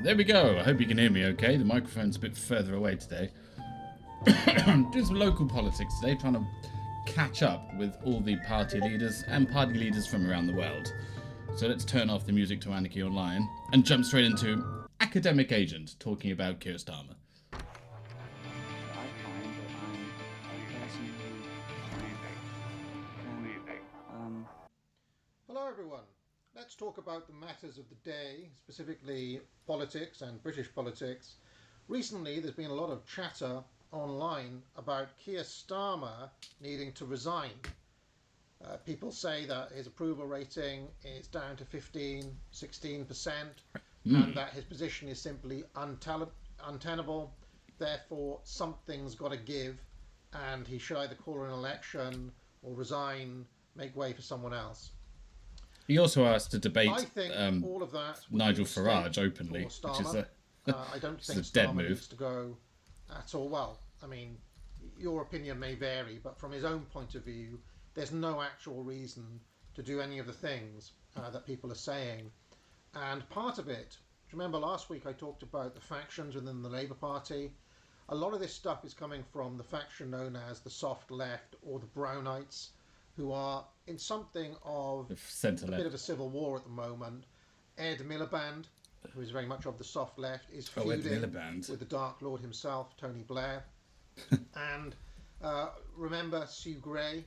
There we go. I hope you can hear me okay. The microphone's a bit further away today. Doing some local politics today, trying to catch up with all the party leaders and party leaders from around the world. So let's turn off the music to Anarchy Online and jump straight into Academic Agent talking about Keir Starmer. I find that I'm a person who Hello everyone. Let's talk about the matters of the day, specifically politics and British politics. Recently there's been a lot of chatter online about Keir Starmer needing to resign. People say that his approval rating is down to 16%, and that his position is simply untenable. Therefore, something's got to give, and he should either call an election or resign, make way for someone else. He also asked to debate I think all of that Nigel Farage openly, for which is I don't think a dead Starmer move. needs to go at all. Well, I mean, your opinion may vary, but from his own point of view, there's no actual reason to do any of the things that people are saying. And part of it, do you remember last week I talked about the factions within the Labour Party? A lot of this stuff is coming from the faction known as the soft left or the Brownites, who are in something of a bit of a civil war at the moment. Ed Miliband, who is very much of the soft left, is feuding with the Dark Lord himself, Tony Blair. And remember Sue Gray,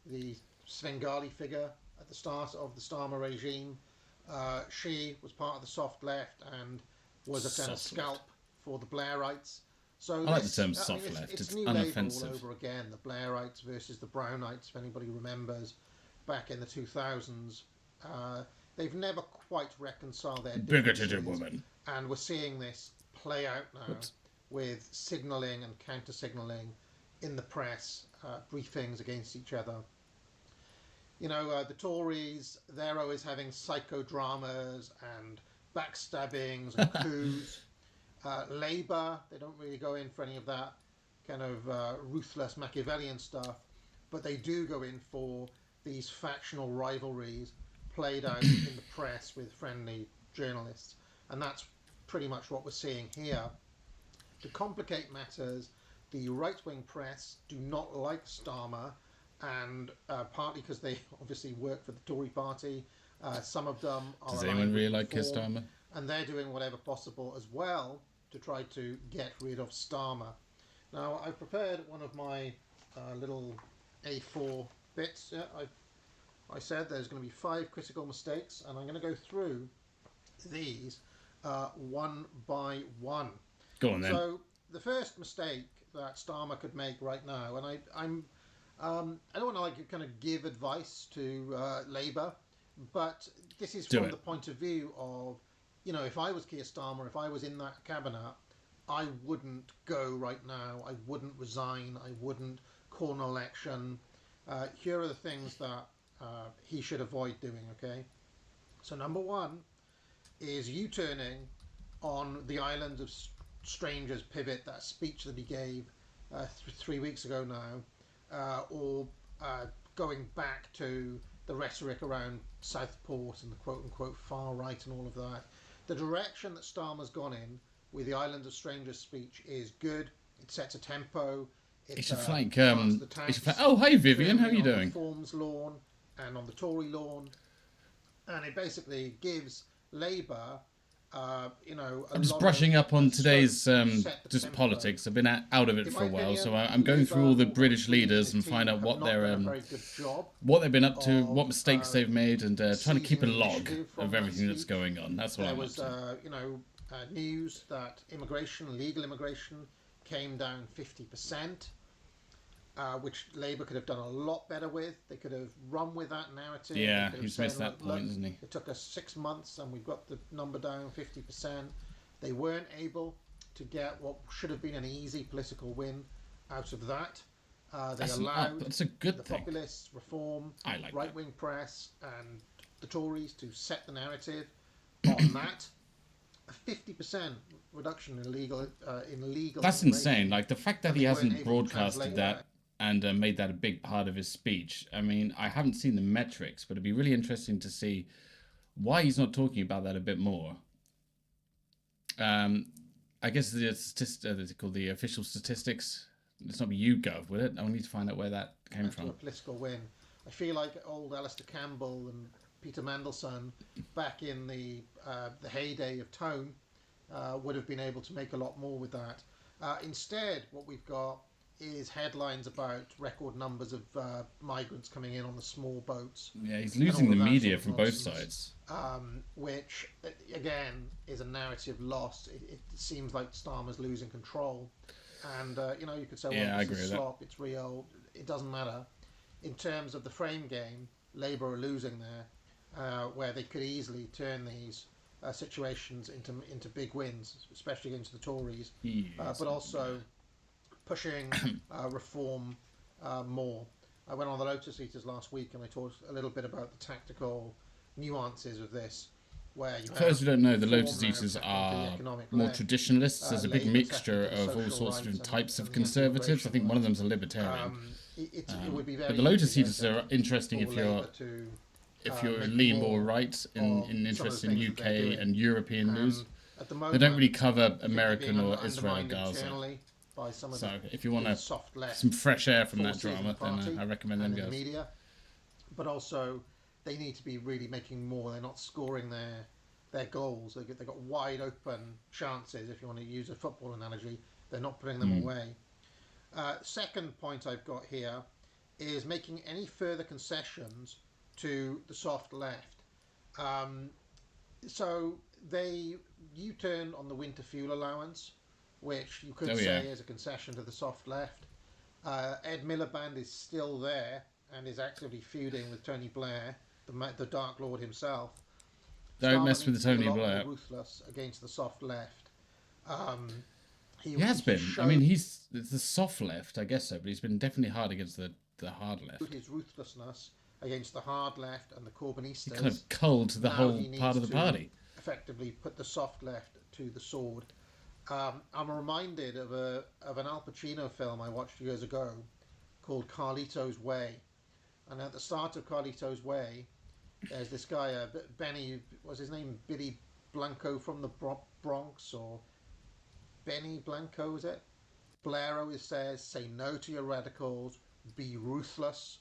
the Svengali figure at the start of the Starmer regime. She was part of the soft left and was a kind of scalp for the Blairites. So I like the term soft left. It's new unoffensive. Labour all over again. The Blairites versus the Brownites, if anybody remembers, back in the 2000s. They've never quite reconciled their Bigoted woman. and we're seeing this play out now with signalling and counter-signalling in the press, briefings against each other. You know, the Tories, they're always having psychodramas and backstabbings and coups. Labour, they don't really go in for any of that kind of ruthless Machiavellian stuff, but they do go in for these factional rivalries played out in the press with friendly journalists. And that's pretty much what we're seeing here. To complicate matters, the right-wing press do not like Starmer, and partly because they obviously work for the Tory party. Some of them are... Does anyone really like Keir Starmer? And they're doing whatever possible as well to try to get rid of Starmer. Now, I've prepared one of my little A4 bits. Yeah, I said there's going to be 5 critical mistakes, and I'm going to go through these one by one. Go on then. So the first mistake that Starmer could make right now, and I don't want to kind of give advice to Labour, but this is from the point of view of, you know, if I was Keir Starmer, if I was in that cabinet, I wouldn't go right now. I wouldn't resign. I wouldn't call an election. Here are the things that he should avoid doing, okay? So number one is U-turning on the Islands of Strangers pivot, that speech that he gave 3 weeks ago now, or going back to the rhetoric around Southport and the quote-unquote far right and all of that. The direction that Starmer's gone in with the Island of Strangers speech is good. It sets a tempo. It should flank. Oh, hi Vivian, how are you doing? On the Reform's lawn and on the Tory lawn, and it basically gives Labour, you know, I'm just brushing up on today's just politics. I've been out of it for a while, so I'm going through all the British leaders and find out what they've been up to, what mistakes they've made, and trying to keep a log of everything that's going on. That's what I'm up to. You know, news that legal immigration, came down 50%. Which Labour could have done a lot better with. They could have run with that narrative. Yeah, he's missed that point, hasn't he? It took us 6 months and we've got the number down 50%. They weren't able to get what should have been an easy political win out of that. They allowed that's a good the thing. populists, Reform, right-wing press and the Tories to set the narrative on that. A 50% reduction in illegal That's insane. Like the fact that he hasn't broadcasted that and made that a big part of his speech. I mean, I haven't seen the metrics, but it'd be really interesting to see why he's not talking about that a bit more. I guess it's called the official statistics. It's not YouGov, will it? I need to find out where that came from. A political win. I feel like old Alistair Campbell and Peter Mandelson, back in the heyday of Tone, would have been able to make a lot more with that. Instead, what we've got is headlines about record numbers of migrants coming in on the small boats. Yeah, he's losing the media from both sides. Which, again, is a narrative lost. It seems like Starmer's losing control. And, you could say, well, this is slop, it's real, it doesn't matter. In terms of the frame game, Labour are losing there, where they could easily turn these situations into big wins, especially against the Tories, but also pushing reform more. I went on the Lotus Eaters last week and I talked a little bit about the tactical nuances of this. Where you For those who don't know, the Lotus Eaters are more traditionalists. There's a big mixture of all sorts of different types of conservatives. I think one of them's a libertarian. But the Lotus Eaters are interesting if you're lean more right in interest in UK and European news. They don't really cover American or Israel Gaza. So if you want some fresh air from that drama, then I recommend them guys. But also, they need to be really making more. They're not scoring their goals. They've got wide open chances, if you want to use a football analogy. They're not putting them away. Second point I've got here is making any further concessions to the soft left. So they U-turn on the winter fuel allowance, which you could say is a concession to the soft left. Ed Miliband is still there and is actively feuding with Tony Blair, the Dark Lord himself. Don't mess with Tony Blair. Ruthless against the soft left. He has been. I mean, it's the soft left, I guess so, but he's been definitely hard against the hard left. His ruthlessness against the hard left and the Corbynistas. He kind of culled the whole part of the party. Effectively put the soft left to the sword. I'm reminded of an Al Pacino film I watched years ago called Carlito's Way. And at the start of Carlito's Way, there's this guy, Benny, was his name Billy Blanco from the Bronx, or Benny Blanco, is it? Blair always says, say no to your radicals, be ruthless,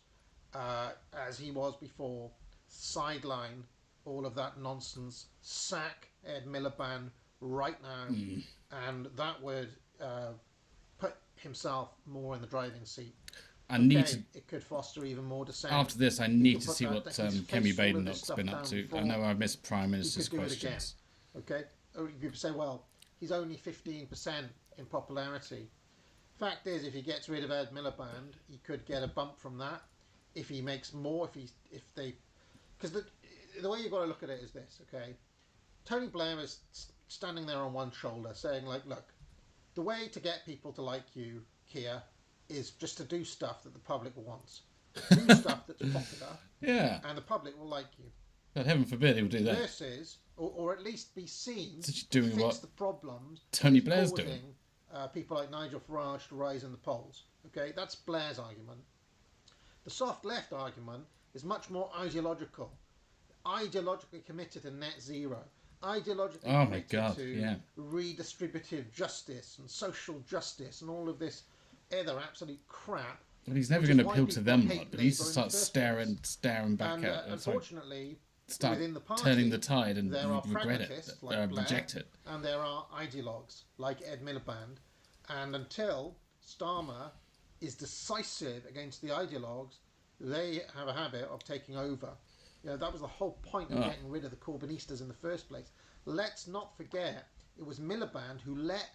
as he was before, sideline all of that nonsense, sack Ed Miliband right now, and that would put himself more in the driving seat. It could foster even more dissent. After this, I need to see what Kemi Badenoch's been up to. I know I've missed Prime Minister's questions. Okay, or you could say, well, he's only 15% in popularity. Fact is, if he gets rid of Ed Miliband, he could get a bump from that. If he makes more, because the way you've got to look at it is this, okay? Tony Blair is standing there on one shoulder saying, like, look, the way to get people to like you here is just to do stuff that the public wants. Do stuff that's popular, and the public will like you. But heaven forbid he will do that. Versus, or at least be seen to fix the problems Tony Blair's doing. People like Nigel Farage to rise in the polls. Okay, that's Blair's argument. The soft left argument is much more ideological. Ideologically committed to net zero. Ideologically committed to redistributive justice and social justice and all of this other absolute crap. But he's never going to appeal to them lot, but he needs to start staring back at unfortunately, start within the party, turning the tide and there are regret it, like Blair, reject it. And there are ideologues like Ed Miliband. And until Starmer is decisive against the ideologues, they have a habit of taking over. That was the whole point of getting rid of the Corbynistas in the first place. Let's not forget, it was Miliband who let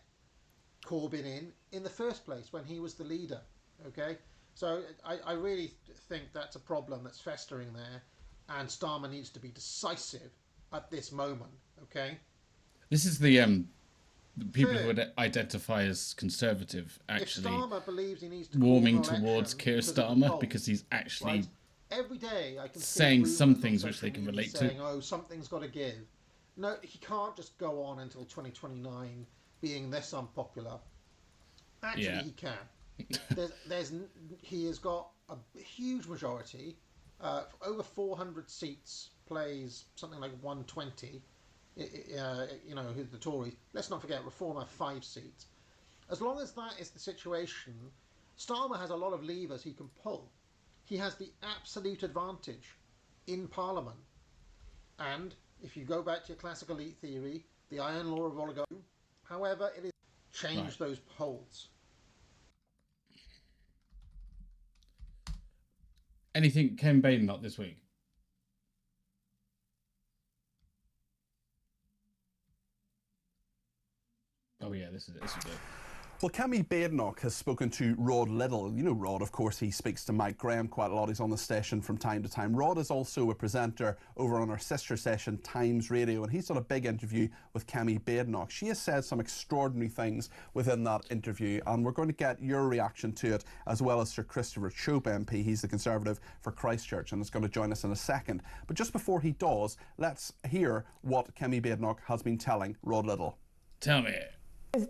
Corbyn in the first place when he was the leader. Okay, so I really think that's a problem that's festering there, and Starmer needs to be decisive at this moment. Okay, this is the people who would identify as conservative actually if Starmer believes he needs to warming towards Keir Starmer because he's actually every day I can saying some things which they can relate to. Saying, oh, something's got to give. No, he can't just go on until 2029 being this unpopular. Actually, he can. He has got a huge majority, over 400 seats, plays something like 120. the Tories. Let's not forget, Reform have 5 seats. As long as that is the situation, Starmer has a lot of levers he can pull. He has the absolute advantage in Parliament. And if you go back to your classical elite theory, the iron law of oligarchy, however, it is change those polls. Anything Ken Badenoch this week? Oh yeah, this is it. Well, Kemi Badenoch has spoken to Rod Liddle. You know Rod, of course, he speaks to Mike Graham quite a lot. He's on the station from time to time. Rod is also a presenter over on our sister station, Times Radio, and he's done a big interview with Kemi Badenoch. She has said some extraordinary things within that interview, and we're going to get your reaction to it, as well as Sir Christopher Chope MP. He's the Conservative for Christchurch, and is going to join us in a second. But just before he does, let's hear what Kemi Badenoch has been telling Rod Liddle. Tell me.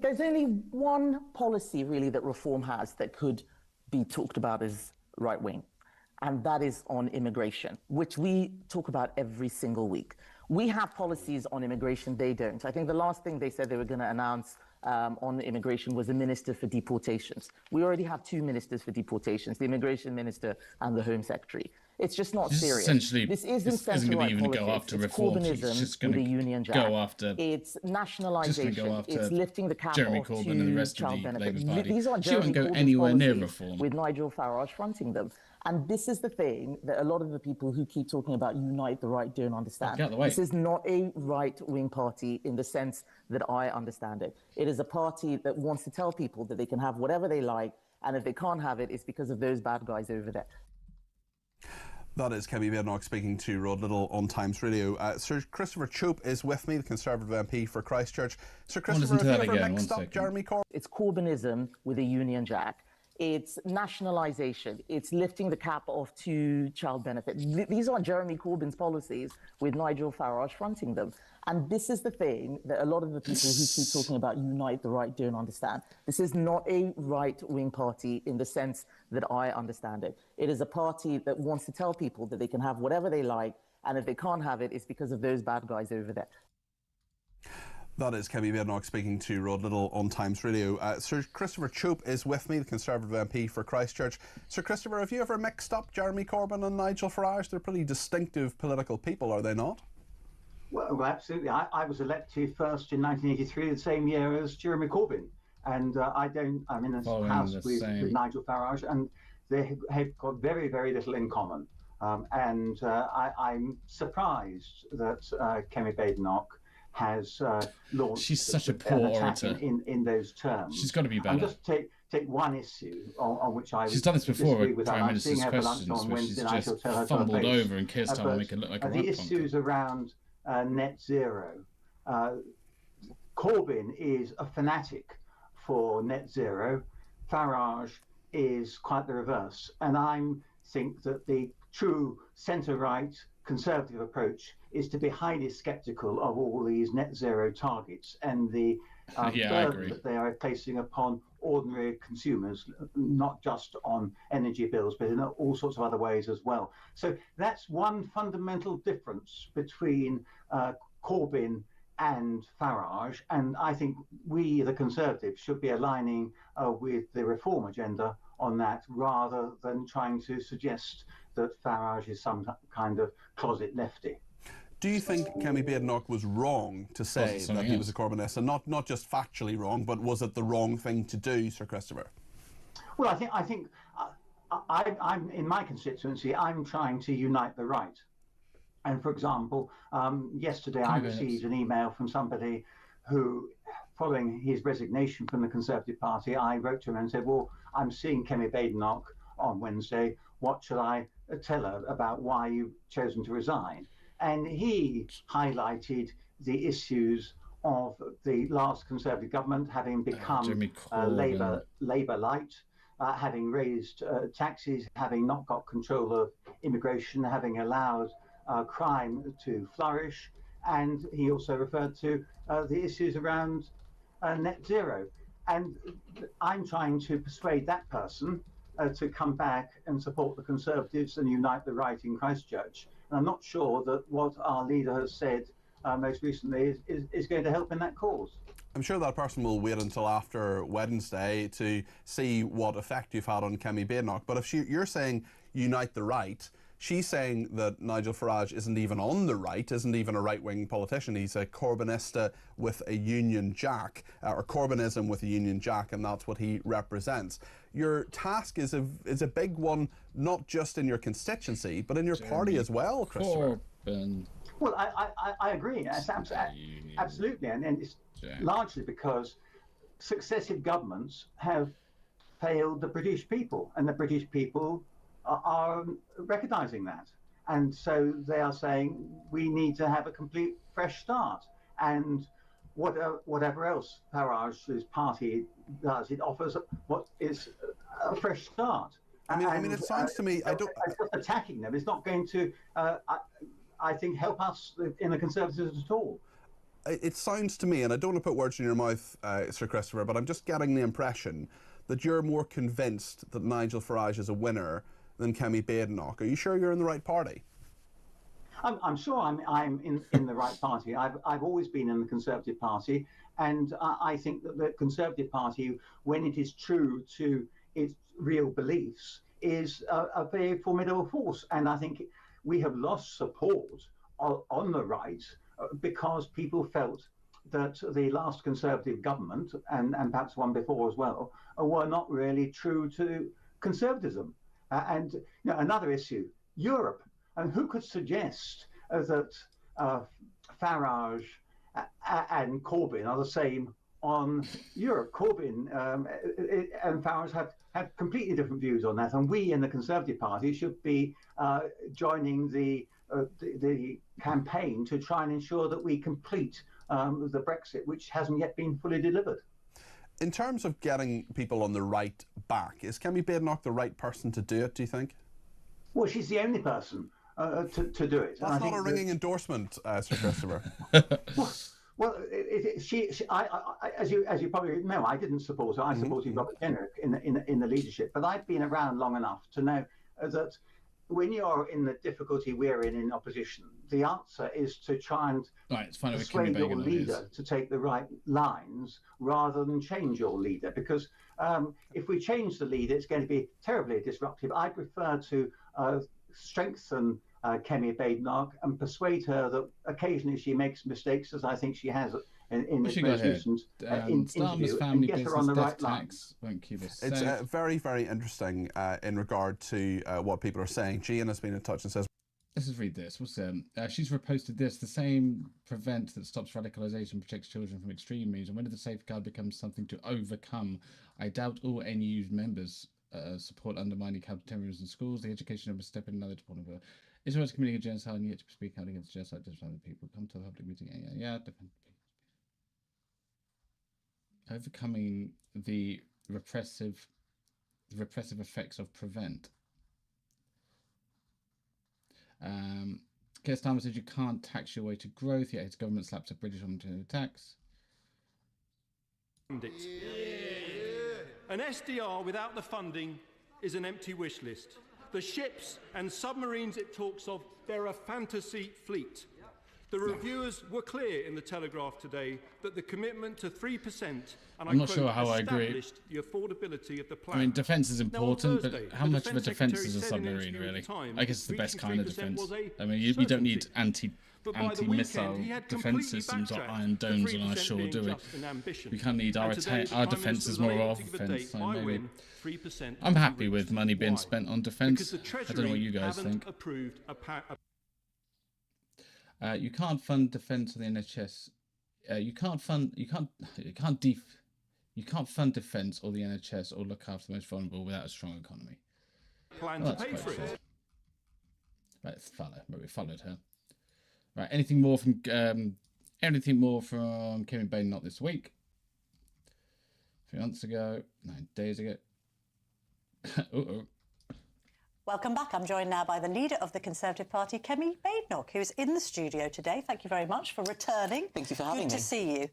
There's only one policy really that Reform has that could be talked about as right wing, and that is on immigration, which we talk about every single week. We have policies on immigration, they don't. I think the last thing they said they were going to announce on immigration was a minister for deportations. We already have 2 ministers for deportations, the immigration minister and the Home Secretary. It's just not serious. Essentially, this isn't going to even politics. go after it's reform. Corbynism It's going with a Union Jack. Go after. It's nationalisation. It's lifting the cap Jeremy off Corbyn to and the rest child of the benefit. Labour Party. These are She won't Jeremy go Corbyn's anywhere near policies reform. with Nigel Farage fronting them. And this is the thing that a lot of the people who keep talking about unite the right don't understand. Get out of the way. This is not a right-wing party in the sense that I understand it. It is a party that wants to tell people that they can have whatever they like, and if they can't have it, it's because of those bad guys over there. That is Kemi Badenoch speaking to Rod Liddle on Times Radio. Sir Christopher Chope is with me, the Conservative MP for Christchurch. Sir Christopher, have you ever mixed up Jeremy Corbyn? It's Corbynism with a Union Jack. It's nationalisation. It's lifting the cap off to child benefit. These are Jeremy Corbyn's policies with Nigel Farage fronting them. And this is the thing that a lot of the people who keep talking about unite the right don't understand. This is not a right-wing party in the sense that I understand it. It is a party that wants to tell people that they can have whatever they like, and if they can't have it, it's because of those bad guys over there. That is Kemi Badenoch speaking to Rod Liddle on Times Radio. Sir Christopher Chope is with me, the Conservative MP for Christchurch. Sir Christopher, have you ever mixed up Jeremy Corbyn and Nigel Farage? They're pretty distinctive political people, are they not? Well, absolutely. I was elected first in 1983, the same year as Jeremy Corbyn. And I'm in a house with Nigel Farage, and they have got very, very little in common. I'm surprised that Kemi Badenoch has launched. She's such a poor orator in those terms. She's got to be better. And just take one issue on which I she's done this before with Prime her. Minister's questions, where she's just fumbled over and Keir Starmer make it look like a the issues around net zero. Corbyn is a fanatic for net zero. Farage is quite the reverse, and I think that the true centre-right Conservative approach is to be highly sceptical of all these net zero targets and the burden that they are placing upon ordinary consumers, not just on energy bills, but in all sorts of other ways as well. So that's one fundamental difference between Corbyn and Farage, and I think we, the Conservatives, should be aligning with the reform agenda on that, rather than trying to suggest that Farage is some kind of closet lefty. Do you think Kemi Badenoch was wrong to say that he was a Corbynist, and not just factually wrong, but was it the wrong thing to do, Sir Christopher? Well, I think I'm in my constituency, I'm trying to unite the right. And for example, yesterday I received an email from somebody who, following his resignation from the Conservative Party, I wrote to him and said, well, I'm seeing Kemi Badenoch on Wednesday. What should I tell her about why you've chosen to resign? And he highlighted the issues of the last Conservative government having become Labour-light, having raised taxes, having not got control of immigration, having allowed crime to flourish. And he also referred to the issues around net zero. And I'm trying to persuade that person to come back and support the Conservatives and unite the right in Christchurch. And I'm not sure that what our leader has said most recently is going to help in that cause. I'm sure that person will wait until after Wednesday to see what effect you've had on Kemi Badenoch. But if you're saying unite the right, she's saying that Nigel Farage isn't even on the right, isn't even a right-wing politician. He's a Corbynista with a Union Jack, or Corbynism with a Union Jack, and that's what he represents. Your task is a big one, not just in your constituency, but in your party as well, Christopher. Corbyn. Well, I agree. Absolutely, and it's largely because successive governments have failed the British people, and the British people are recognising that. And so they are saying we need to have a complete fresh start. And whatever else Farage's party does, it offers what is a fresh start. I mean, it sounds to me, attacking them is not going to, I think, help us in the Conservatives at all. It sounds to me, and I don't want to put words in your mouth, Sir Christopher, but I'm just getting the impression that you're more convinced that Nigel Farage is a winner than Kemi Badenoch. Are you sure you're in the right party? I'm sure I'm in the right party. I've always been in the Conservative Party, and I think that the Conservative Party, when it is true to its real beliefs, is a very formidable force. And I think we have lost support on the right because people felt that the last Conservative government, and perhaps one before as well, were not really true to conservatism. And another issue, Europe. And who could suggest that Farage and Corbyn are the same on Europe? Corbyn and Farage have completely different views on that. And we in the Conservative Party should be joining the campaign to try and ensure that we complete the Brexit, which hasn't yet been fully delivered. In terms of getting people on the right back, is Kemi Badenoch the right person to do it, do you think? Well, she's the only person to do it. That's not a ringing endorsement, Sir Christopher. Well, as you probably know, I didn't support her. I supported Robert Jenner in the leadership. But I've been around long enough to know that when you're in the difficulty we're in opposition, the answer is to try and persuade your leader to take the right lines rather than change your leader. Because if we change the leader, it's going to be terribly disruptive. I prefer to strengthen Kemi Badenoch and persuade her that occasionally she makes mistakes, as I think she has in this most recent interview, and get her on the right lines. It's very, very interesting in regard to what people are saying. Gian has been in touch and says, let's just read this. What's she's reposted this. The same prevent that stops radicalisation protects children from extreme means, and when the safeguard becomes something to overcome, I doubt all NU members support undermining counter-terrorism in schools. The education of a step in another department. Israel's committing a genocide and yet to speak out against genocide does other people. Come to a public meeting. Overcoming the repressive effects of prevent. Keir Starmer says you can't tax your way to growth, yet his government slaps a British on tax. An SDR without the funding is an empty wish list. The ships and submarines it talks of, they're a fantasy fleet. The reviewers were clear in the Telegraph today that the commitment to 3%, and I'm not sure how I agree. The affordability of the plan. I mean, defence is important, but how much of a defence is a submarine, really? I guess it's the best kind of defence. I mean, you don't need anti-missile defence systems or iron domes on our shore, do we? We can't need our defence as more of offence. So maybe. I'm happy with money being spent on defence. I don't know what you guys think. You can't fund defence of the NHS. You can't fund defence or the NHS or look after the most vulnerable without a strong economy. Plan to pay for it. Right, we followed her. Right, anything more from Kemi Badenoch this week? 3 months ago, 9 days ago. Welcome back. I'm joined now by the leader of the Conservative Party, Kemi Badenoch, who's in the studio today. Thank you very much for returning. Thank you for having me. Good to see you.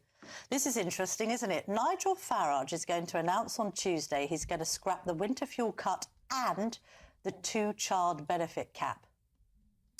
This is interesting, isn't it? Nigel Farage is going to announce on Tuesday he's going to scrap the winter fuel cut and the 2-child benefit cap.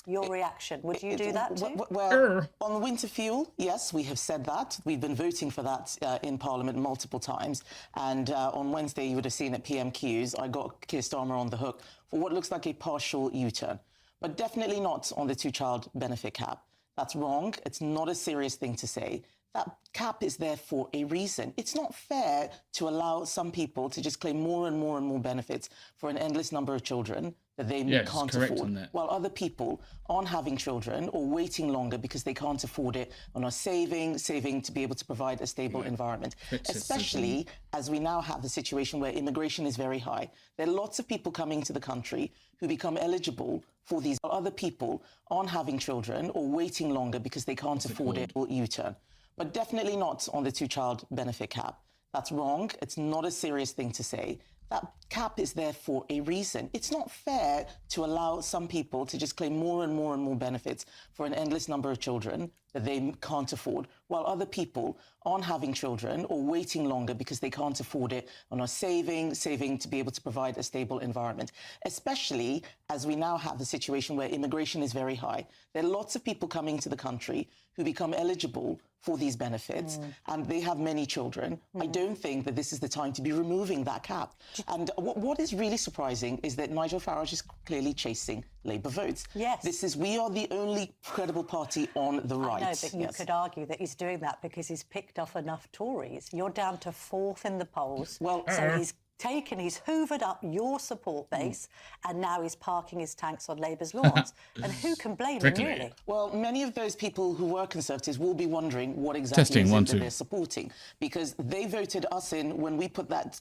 Your reaction? Would you do that too? Well, on winter fuel, yes, we have said that. We've been voting for that in Parliament multiple times. And on Wednesday, you would have seen at PMQs, I got Keir Starmer on the hook for what looks like a partial U-turn. But definitely not on the two-child benefit cap. That's wrong. It's not a serious thing to say. That cap is there for a reason. It's not fair to allow some people to just claim more and more and more benefits for an endless number of children that they can't afford, while other people aren't having children or waiting longer because they can't afford it and are saving to be able to provide a stable environment, especially as we now have the situation where immigration is very high. There are lots of people coming to the country who become eligible for these, while other people aren't having children or waiting longer because they can't afford it or U-turn. But definitely not on the two-child benefit cap. That's wrong. It's not a serious thing to say. That cap is there for a reason. It's not fair to allow some people to just claim more and more and more benefits for an endless number of children that they can't afford, while other people aren't having children or waiting longer because they can't afford it and are saving to be able to provide a stable environment, especially as we now have the situation where immigration is very high. There are lots of people coming to the country who become eligible for these benefits, and they have many children. I don't think that this is the time to be removing that cap. And what is really surprising is that Nigel Farage is clearly chasing Labour votes. Yes. We are the only credible party on the right. I know, but you could argue that he's doing that because he's picked off enough Tories. You're down to 4th in the polls. Well, so he's hoovered up your support base, and now he's parking his tanks on Labour's lawns. And who can blame him, really? Well, many of those people who were Conservatives will be wondering what exactly is it that they're supporting, because they voted us in when we put that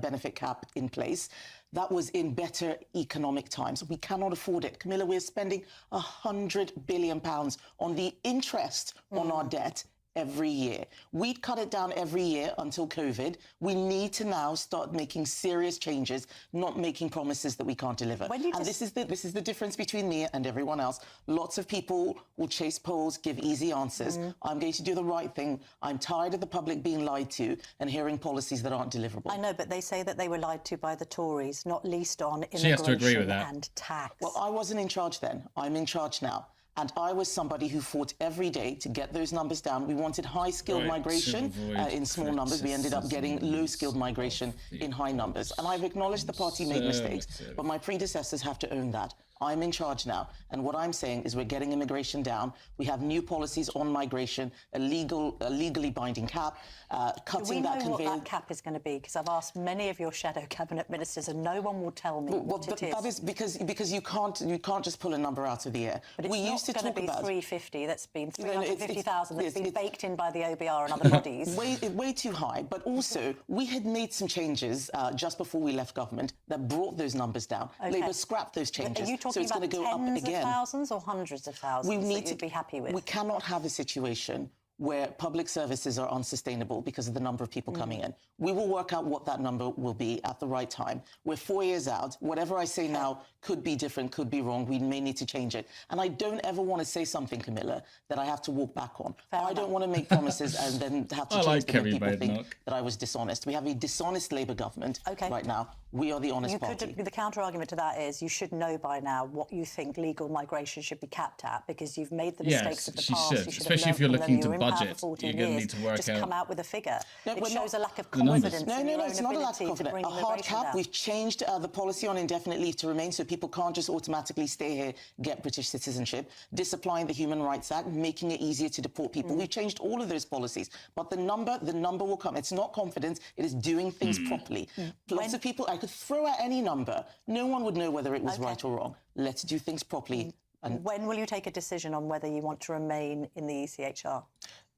benefit cap in place. That was in better economic times. We cannot afford it. Camilla, we're spending £100 billion on the interest on our debt every year. We'd cut it down every year until COVID. We need to now start making serious changes, not making promises that we can't deliver. And this is the difference between me and everyone else. Lots of people will chase polls, give easy answers. I'm going to do the right thing. I'm tired of the public being lied to and hearing policies that aren't deliverable. I know, but they say that they were lied to by the Tories, not least on immigration She has to agree with that. and tax. Well, I wasn't in charge then. I'm in charge now. And I was somebody who fought every day to get those numbers down. We wanted high-skilled migration in small numbers. We ended up getting low-skilled migration in high numbers. And I've acknowledged the party made mistakes, but my predecessors have to own that. I'm in charge now, and what I'm saying is we're getting immigration down. We have new policies on migration, a legally binding cap, cutting that conveyor. Do we know what that cap is going to be? Because I've asked many of your shadow cabinet ministers, and no one will tell me what it is. That is because you can't just pull a number out of the air. But it's not going to be 350. That's been 350,000. That's been baked in by the OBR and other bodies. Way too high. But also, we had made some changes just before we left government that brought those numbers down. Labour scrapped those changes. So it's going to go up again. Tens of thousands or hundreds of thousands that you'd be happy with? We cannot have a situation where public services are unsustainable because of the number of people coming in. We will work out what that number will be at the right time. We're 4 years out. Whatever I say now could be different, could be wrong. We may need to change it. And I don't ever want to say something, Camilla, that I have to walk back on. I don't want to make promises and then have to change them when people think that I was dishonest. We have a dishonest Labour government right now. We are the honest party. The counter-argument to that is you should know by now what you think legal migration should be capped at, because you've made the mistakes of the past. You should, especially if you're looking to budget. You're going to need to work just out. Come out with a figure. It shows a lack of confidence. No, it's not a lack of confidence. A hard cap. We've changed the policy on indefinite leave to remain, so people can't just automatically stay here, get British citizenship. Disapplying the Human Rights Act, making it easier to deport people. We've changed all of those policies, but the number will come. It's not confidence. It is doing things properly. Lots of people. I could throw out any number. No one would know whether it was right or wrong. Let's do things properly. And when will you take a decision on whether you want to remain in the ECHR?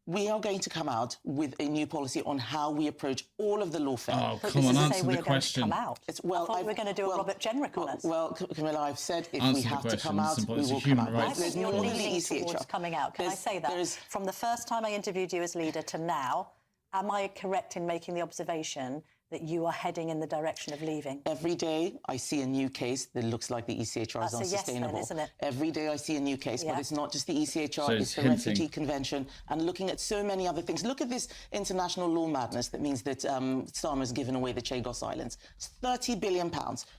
We are going to come out with a new policy on how we approach all of the lawfare. Oh, come on, answer the question. I thought we were going to do a Robert Jenrick on us. Well, Camilla, I've said if we have to come out, we will come out. I think you're leaning towards coming out. Can I say that? From the first time I interviewed you as leader to now, am I correct in making the observation that you are heading in the direction of leaving? Every day I see a new case that looks like the ECHR is unsustainable. Yes, then, isn't it? Every day I see a new case, but it's not just the ECHR, So it's the hinting. Refugee Convention, and looking at so many other things. Look at this international law madness that means that Starmer's given away the Chagos Islands. It's £30 billion.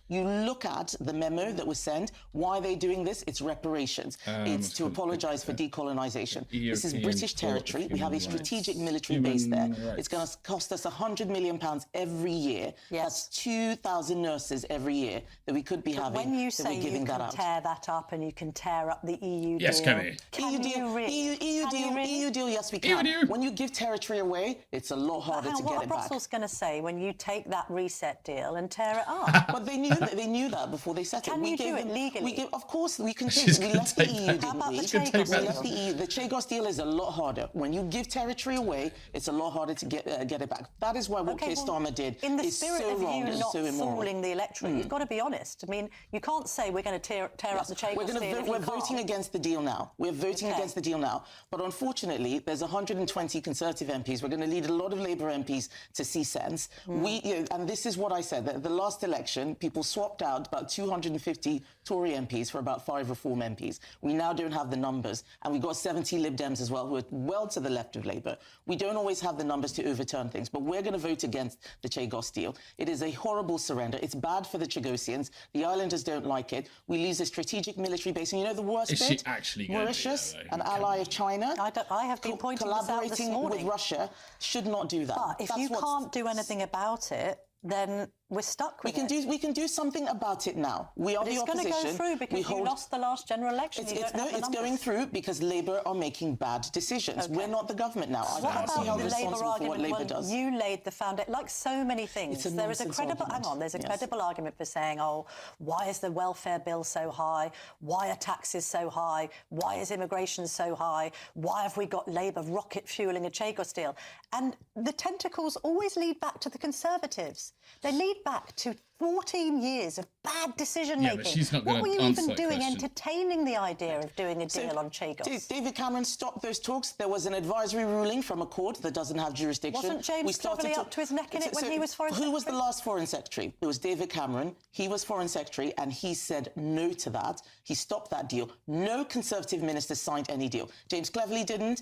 You look at the memo that was sent. Why are they doing this? It's reparations. It's to apologise for decolonisation. This is British territory. We have a strategic military base there. It's going to cost us £100 million every year. Yes. That's 2,000 nurses every year that we could be having. When you that we're say giving you that can out. tear that up and you can tear up the EU Yes, deal, Kemi. can you really? EU deal, yes, we can. EU deal. When you give territory away, it's a lot harder to What get are it back. Brussels going to say when you take that reset deal and tear it up? But they knew that before they set it. Can We you gave do it them, legally? Of course, we can. She's We gonna left the take EU, that. didn't How about we? the Chagos We deal? left the EU. The Chagos deal is a lot harder. When you give territory away, it's a lot harder to get it back. That is why what Keir Starmer did in the is spirit so of wrong you and not so immoral. fooling the electorate, you've got to be honest. I mean, you can't say we're going to tear up the Chagos deal. If you We're voting can't. against the deal now. We're voting against the deal now. But unfortunately, there's 120 Conservative MPs. We're going to lead a lot of Labour MPs to see sense. And this is what I said. That the last election, people swapped out about 250 Tory MPs for about 5 Reform MPs. We now don't have the numbers. And we've got 70 Lib Dems as well, who are well to the left of Labour. We don't always have the numbers to overturn things, but we're going to vote against the Chagos deal. It is a horrible surrender. It's bad for the Chagosians. The islanders don't like it. We lose a strategic military base. And you know the worst Is bit? she actually going Mauritius, to do that, though? an ally of China, I have been pointing this out this collaborating morning. with Russia, should not do that. But if you can't do anything about it, then we're stuck with it. We can do something about it now. We are But the it's opposition. going to go through because you lost the last general election. It's going through because Labour are making bad decisions. Okay. We're not the government now. I What can't see how about the Labour responsible for what argument? Labour Well, does. you laid the foundation, like so many things. It's a There is a nonsense credible. argument. Hang on, there's a Yes. credible argument for saying, oh, why is the welfare bill so high? Why are taxes so high? Why is immigration so high? Why have we got Labour rocket fueling a Chagos deal? And the tentacles always lead back to the Conservatives. They lead back to 14 years of bad decision making. but she's not What gonna were you answer even that doing question. entertaining the idea of doing a deal on Chagos? David Cameron stopped those talks. There was an advisory ruling from a court that doesn't have jurisdiction. Wasn't James Cleverly up to his neck in it when he was Foreign Who was the Secretary? last Foreign Secretary? It was David Cameron. He was Foreign Secretary and he said no to that. He stopped that deal. No Conservative minister signed any deal. James Cleverly didn't.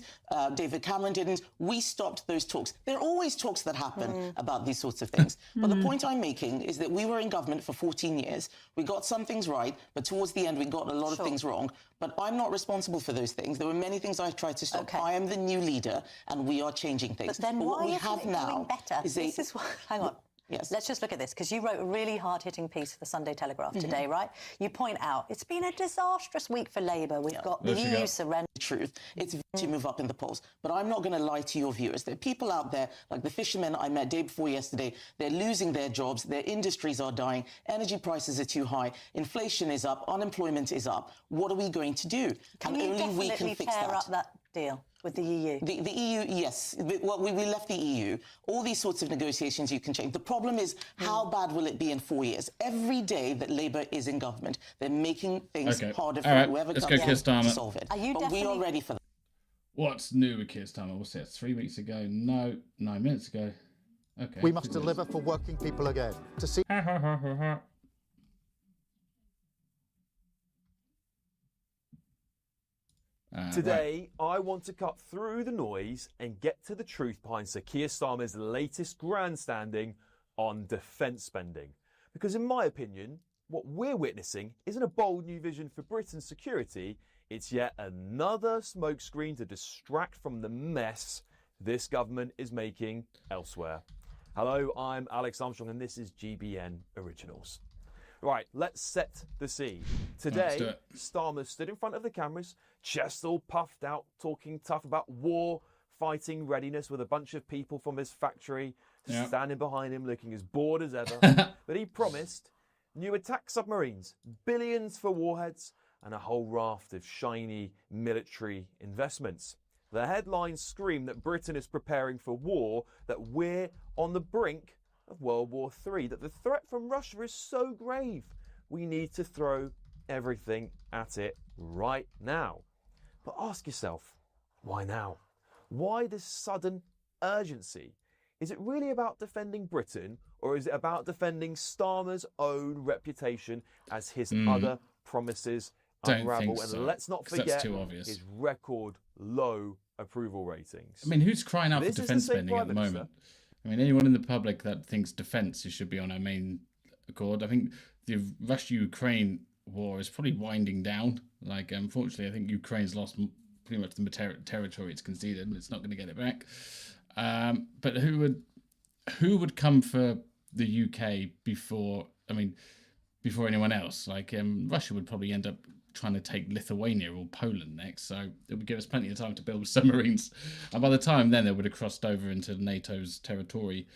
David Cameron didn't. We stopped those talks. There are always talks that happen about these sorts of things. But the point I'm making is that we were in government for 14 years. We got some things right, but towards the end we got a lot of things wrong. But I'm not responsible for those things. There were many things I tried to stop. Okay. I am the new leader and we are changing things. But then what why we isn't have it now doing better? is This is what, hang on. Yes. Let's just look at this, because you wrote a really hard-hitting piece for the Sunday Telegraph today, right? You point out it's been a disastrous week for Labour. We've got the EU surrender. Truth. It's to move up in the polls. But I'm not going to lie to your viewers. There are people out there, like the fishermen I met day before yesterday, they're losing their jobs, their industries are dying, energy prices are too high, inflation is up, unemployment is up. What are we going to do? Can and you only we definitely can fix tear that. up that deal with the EU? The EU, yes. Well, we left the EU. All these sorts of negotiations you can change. The problem is, how bad will it be in 4 years? Every day that Labour is in government, they're making things harder for whoever let's comes go, Keir in to Starmer. solve it. Are you but we are definitely- ready for that. What's new with Keir Starmer? What's it? 3 weeks ago? No, 9 minutes ago. Okay. We must deliver for working people again. To see Today, I want to cut through the noise and get to the truth behind Sir Keir Starmer's latest grandstanding on defence spending. Because in my opinion, what we're witnessing isn't a bold new vision for Britain's security, it's yet another smokescreen to distract from the mess this government is making elsewhere. Hello, I'm Alex Armstrong and this is GBN Originals. Right, let's set the scene. Today, Starmer stood in front of the cameras, chest all puffed out, talking tough about war fighting readiness with a bunch of people from his factory standing behind him looking as bored as ever. But he promised new attack submarines, billions for warheads, and a whole raft of shiny military investments. The headlines scream that Britain is preparing for war, that we're on the brink of World War III, that the threat from Russia is so grave, we need to throw everything at it right now. But ask yourself, why now? Why this sudden urgency? Is it really about defending Britain, or is it about defending Starmer's own reputation as his other promises unravel? Don't think so, And let's not 'cause that's forget too obvious. his record low approval ratings. I mean, who's crying out for This is the defence same spending at the Prime Minister. moment? I mean, anyone in the public that thinks defence should be on our main accord. I think the Russia-Ukraine war is probably winding down. Like, unfortunately, I think Ukraine's lost pretty much the territory it's conceded, and it's not going to get it back. But who would come for the UK before anyone else? Like, Russia would probably end up trying to take Lithuania or Poland next, so it would give us plenty of time to build submarines. And by the time then, they would have crossed over into NATO's territory,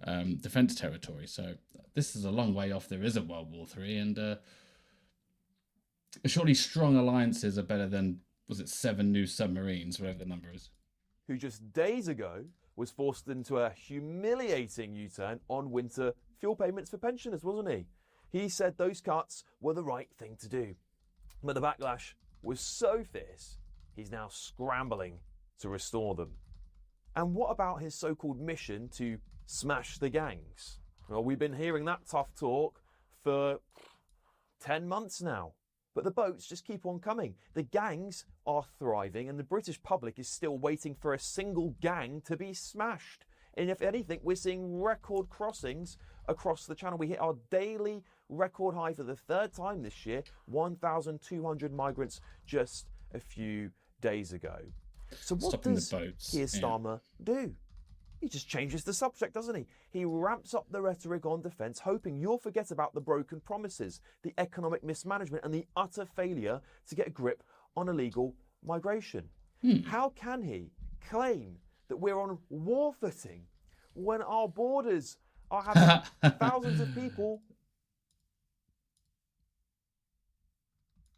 defence territory. So this is a long way off. There is a World War III, and surely strong alliances are better than, was it 7 new submarines, whatever the number is. Who just days ago was forced into a humiliating U-turn on winter fuel payments for pensioners, wasn't he? He said those cuts were the right thing to do. But the backlash was so fierce, he's now scrambling to restore them. And what about his so-called mission to smash the gangs? Well, we've been hearing that tough talk for 10 months now. But the boats just keep on coming. The gangs are thriving, and the British public is still waiting for a single gang to be smashed. And if anything, we're seeing record crossings across the channel. We hit our daily record high for the 3rd time this year, 1,200 migrants just a few days ago. So what Stopping does the boats. Keir Starmer do? He just changes the subject, doesn't he? He ramps up the rhetoric on defence, hoping you'll forget about the broken promises, the economic mismanagement, and the utter failure to get a grip on illegal migration. How can he claim that we're on war footing when our borders are having thousands of people?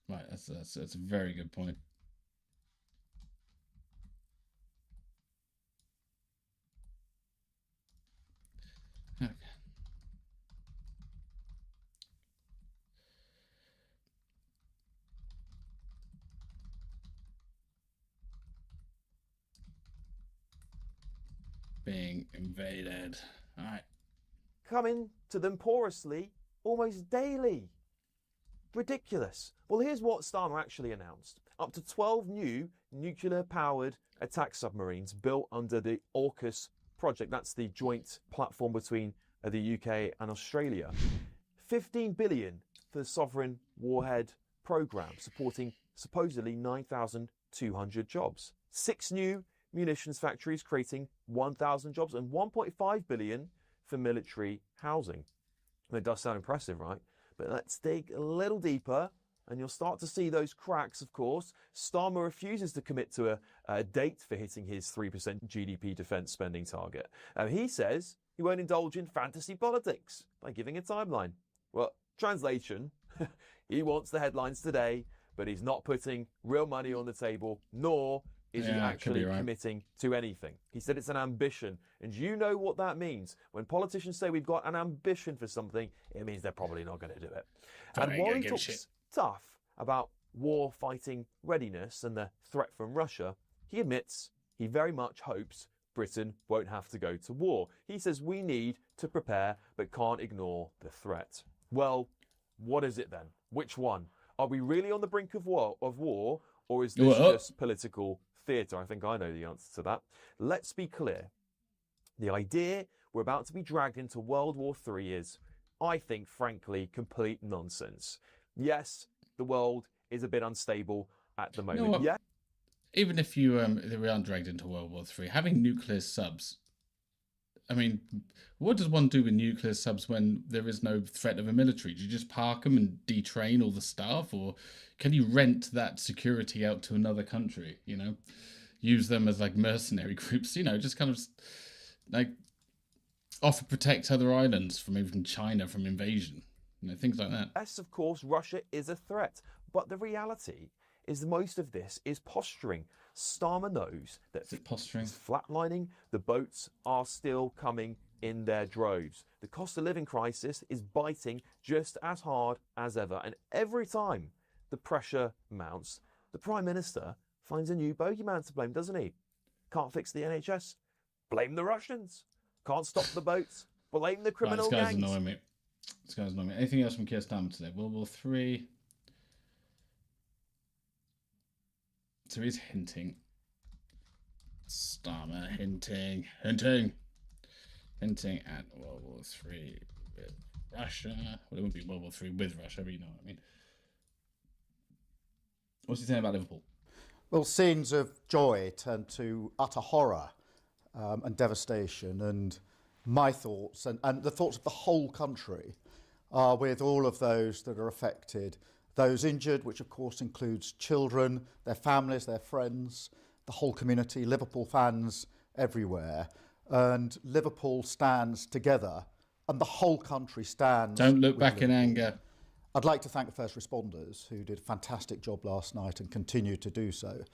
Right, that's a very good point. Okay. Being invaded. All right. Coming to them porously almost daily. Ridiculous. Well, here's what Starmer actually announced. Up to 12 new nuclear-powered attack submarines built under the AUKUS project. That's the joint platform between the UK and Australia. 15 billion for the Sovereign Warhead programme, supporting supposedly 9,200 jobs. 6 new munitions factories creating 1,000 jobs, and 1.5 billion for military housing. And it does sound impressive, right? But let's dig a little deeper, and you'll start to see those cracks, of course. Starmer refuses to commit to a date for hitting his 3% GDP defence spending target. He says he won't indulge in fantasy politics by giving a timeline. Well, translation, he wants the headlines today, but he's not putting real money on the table, nor is he actually committing to anything. He said it's an ambition, and you know what that means. When politicians say we've got an ambition for something, it means they're probably not going to do it. And while he talks tough about war fighting readiness and the threat from Russia, he admits he very much hopes Britain won't have to go to war. He says we need to prepare but can't ignore the threat. Well, what is it then? Which one? Are we really on the brink of war, or is this just political theatre? I think I know the answer to that. Let's be clear. The idea we're about to be dragged into World War III is, I think, frankly, complete nonsense. Yes, the world is a bit unstable at the moment. You know, even if we aren't dragged into World War III, having nuclear subs, I mean, what does one do with nuclear subs when there is no threat of a military? Do you just park them and detrain all the staff, or can you rent that security out to another country, you know? Use them as like mercenary groups, you know, just kind of like offer protect other islands from even China from invasion, you know, things like that. Yes, of course, Russia is a threat, but the reality is most of this is posturing. Starmer knows that posturing is flatlining. The boats are still coming in their droves. The cost of living crisis is biting just as hard as ever, and every time the pressure mounts, the Prime Minister finds a new bogeyman to blame, doesn't he? Can't fix the NHS? Blame the Russians. Can't stop the boats. Blame the criminal Right, this guy's gangs. annoying me. This guy's annoying me. Anything else from Keir Starmer today? World War III. So he's hinting. Starmer hinting at World War III with Russia. Well, it wouldn't be World War III with Russia, but you know what I mean. What's he saying about Liverpool? Well, scenes of joy turn to utter horror and devastation, and my thoughts and the thoughts of the whole country are with all of those that are affected, those injured, which of course includes children, their families, their friends, the whole community, Liverpool fans everywhere. And Liverpool stands together and the whole country stands. Don't look back in anger. I'd like to thank the first responders who did a fantastic job last night and continue to do so.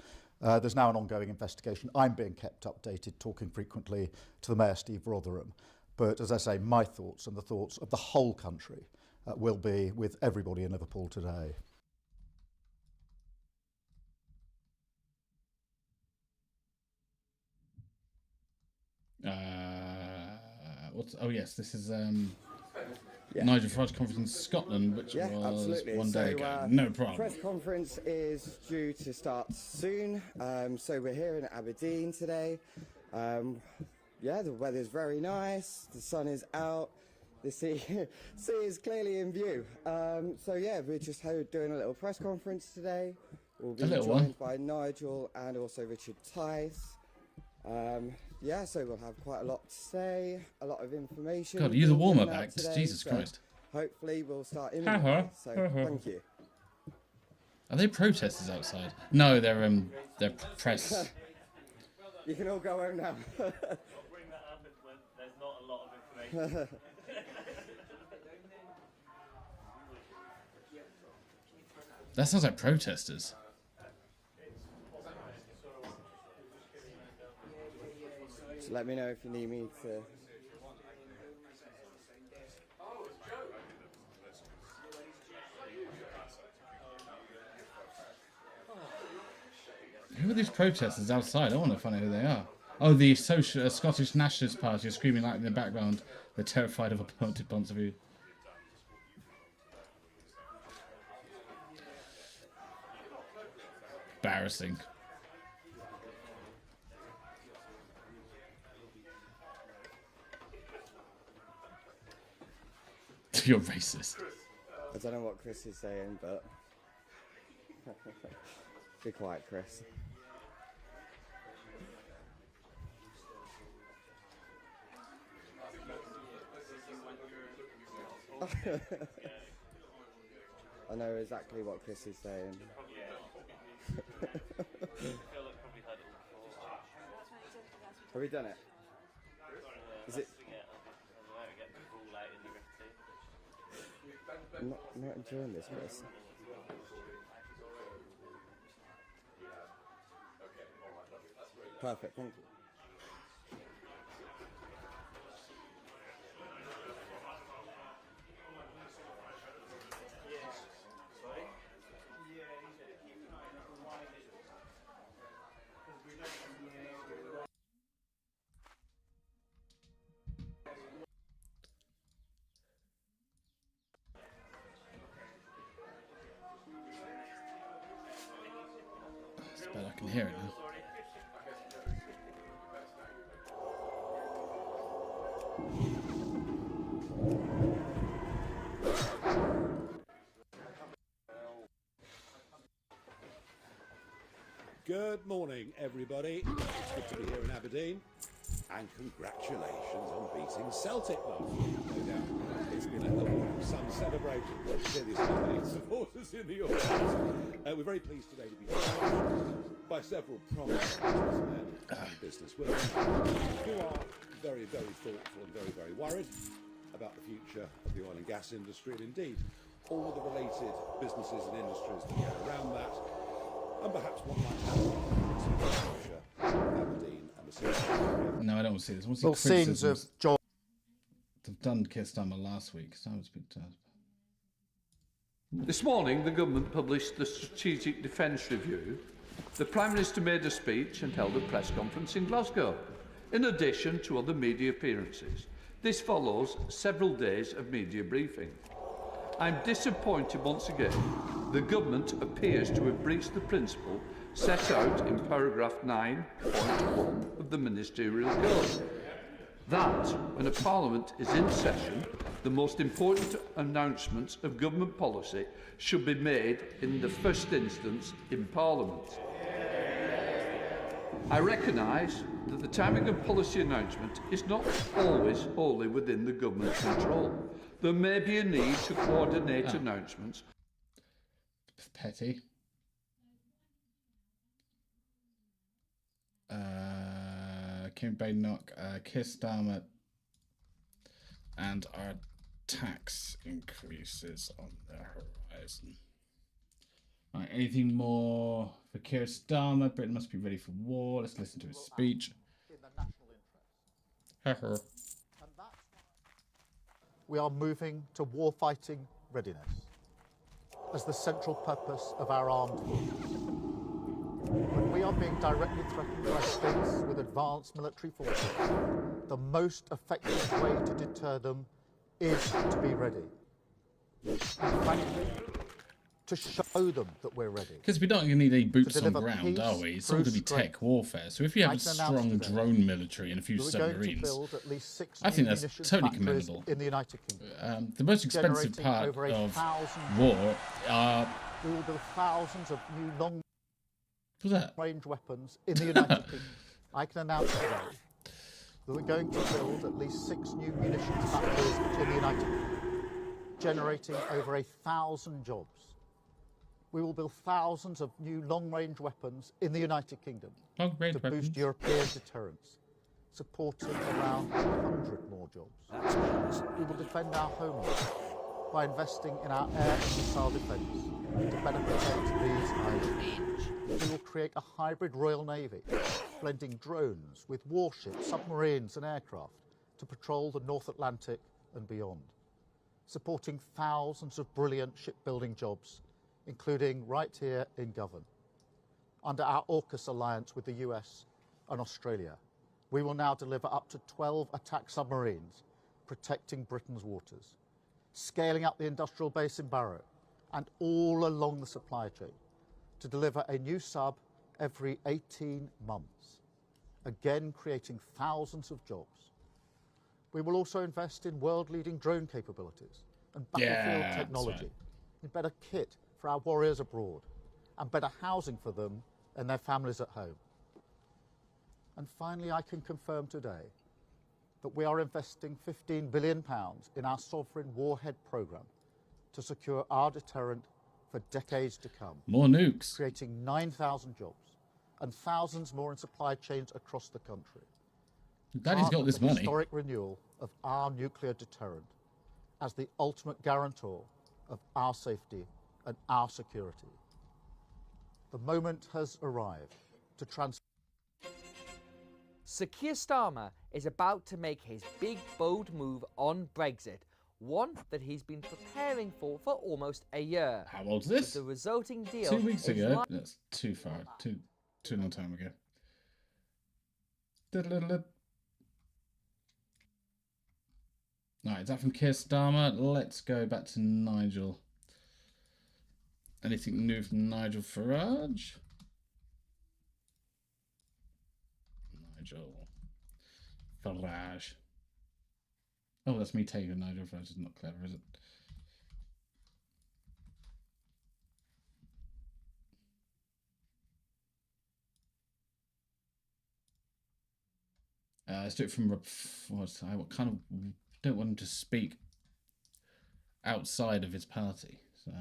There's now an ongoing investigation. I'm being kept updated, talking frequently to the Mayor, Steve Rotherham. But as I say, my thoughts and the thoughts of the whole country will be with everybody in Liverpool today. Oh yes, this is Nigel Farage conference in Scotland, which was absolutely. one day ago. No problem. Press conference is due to start soon. So we're here in Aberdeen today. The weather's very nice. The sun is out. The sea is clearly in view. We're just doing a little press conference today. We'll be joined by Nigel and also Richard Tice. So we'll have quite a lot to say, a lot of information. God, are you the warm-up act? Jesus Christ. Hopefully we'll start imminently. So thank you. Are they protesters outside? No, they're press. You can all go home now. Bring that up when there's not a lot of information. That sounds like protesters. So let me know if you need me to. Who are these protesters outside? I want to find out who they are. Oh, the Scottish Nationalist Party are screaming like in the background. They're terrified of appointed points of view. Embarrassing. You're racist. I don't know what Chris is saying, but be quiet, Chris. I know exactly what Chris is saying. Have we done it? Is it? I'm not enjoying this, Chris. Perfect, thank you. But I can hear it now. Good morning, everybody. It's good to be here in Aberdeen. And congratulations on beating Celtic last week. No doubt it's been some celebration. Clearly, some supporters in the audience. We're very pleased today to be joined by several prominent businessmen and businesswomen who are very, very thoughtful and very, very worried about the future of the oil and gas industry, and indeed all the related businesses and industries that go around that, and perhaps what might happen to the future of Aberdeen and the city. No, I don't want to see this. What's Well, scenes of joy. They've done Keir Starmer last week, so I would speak to us. This morning, the government published the Strategic Defence Review. The Prime Minister made a speech and held a press conference in Glasgow. in addition to other media appearances. This follows several days of media briefing. I'm disappointed once again the government appears to have breached the principle set out in paragraph 9.1 of the Ministerial Code, that when a Parliament is in session, the most important announcements of government policy should be made in the first instance in Parliament. I recognise that the timing of policy announcement is not always wholly within the government's control. There may be a need to coordinate announcements. Petty. Kim Badenoch, Keir Starmer, and our tax increases on the horizon. Right, anything more for Keir Starmer? Britain must be ready for war. Let's listen to his speech. We are moving to warfighting readiness as the central purpose of our armed forces. When we are being directly threatened by states with advanced military forces, the most effective way to deter them is to be ready. And frankly, to show them that we're ready. Because we don't need any boots on ground, are we? It's all going to be tech warfare. So if you have a strong drone military and a few submarines, I think that's totally commendable. In the United Kingdom. The most expensive part of war are... We will build thousands of new long-range weapons in the United Kingdom. I can announce today that we're going to build at least 6 new munitions factories in the United Kingdom, generating over 1,000 jobs. We will build thousands of new long-range weapons in the United Kingdom to boost European deterrence, supporting around 100 more jobs. We will defend our homeland by investing in our air and missile defence to better protect these islands. We will create a hybrid Royal Navy, blending drones with warships, submarines and aircraft to patrol the North Atlantic and beyond, supporting thousands of brilliant shipbuilding jobs, including right here in Govan. Under our AUKUS alliance with the US and Australia, we will now deliver up to 12 attack submarines protecting Britain's waters, scaling up the industrial base in Barrow and all along the supply chain to deliver a new sub every 18 months, again creating thousands of jobs. We will also invest in world-leading drone capabilities and battlefield technology, in better kit for our warriors abroad, and better housing for them and their families at home. And finally, I can confirm today that we are investing £15 billion in our sovereign warhead programme to secure our deterrent for decades to come. More nukes. Creating 9,000 jobs and thousands more in supply chains across the country. Daddy's got this money. Historic renewal of our nuclear deterrent as the ultimate guarantor of our safety and our security. The moment has arrived to transform. Sir Keir Starmer is about to make his big, bold move on Brexit, one that he's been preparing for almost a year. How old's this? But the resulting deal 2 weeks ago. That's too far. Too long time ago. Right, is that from Keir Starmer? Let's go back to Nigel. Anything new from Nigel Farage? Nigel Farage. Oh, that's me taking Nigel Farage. Is not clever, is it? Let's do it from what kind of... Don't want him to speak outside of his party. So...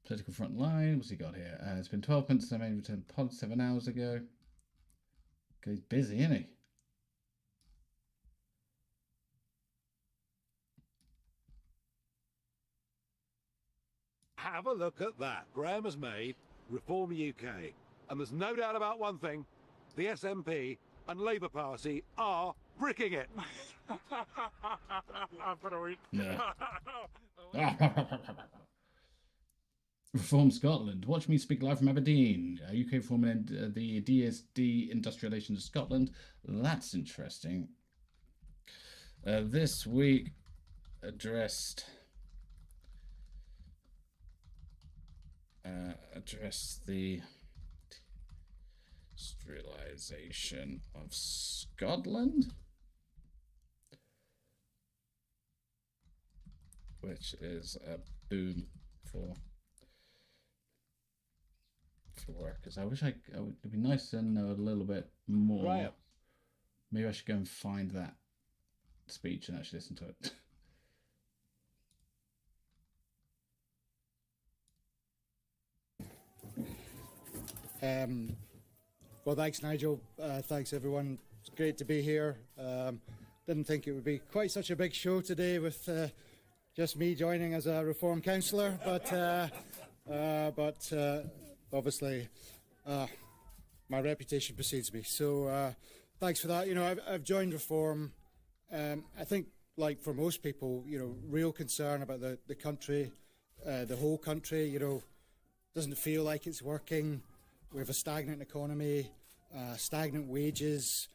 Political front line. What's he got here? It's been 12 months since I made return pod 7 hours ago. He's busy, isn't he? Have a look at that. Graham has made Reform UK. And there's no doubt about one thing. The SNP and Labour Party are bricking it. No. Reform Scotland. Watch me speak live from Aberdeen. UK Reform and the de-industrialisation of Scotland. That's interesting. This week addressed the industrialisation of Scotland, which is a boom for workers. I wish it'd be nice to know a little bit more. Right. Maybe I should go and find that speech and actually listen to it. Well, thanks, Nigel. Thanks, everyone. It's great to be here. Didn't think it would be quite such a big show today with just me joining as a Reform councillor, but obviously my reputation precedes me. So thanks for that. You know, I've joined Reform. I think, like for most people, you know, real concern about the country, the whole country. You know, doesn't feel like it's working. We have a stagnant economy, stagnant wages.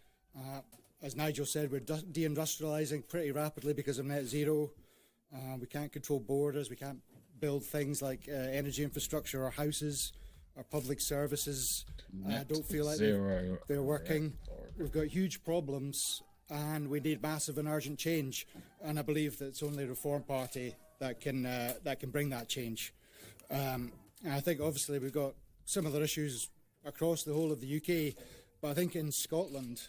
As Nigel said, we're deindustrialising pretty rapidly because of net zero. We can't control borders. We can't build things like energy infrastructure or houses or public services. Don't feel like they're working. We've got huge problems and we need massive and urgent change. And I believe that it's only Reform Party that can bring that change. And I think obviously we've got similar issues across the whole of the UK, but I think in Scotland,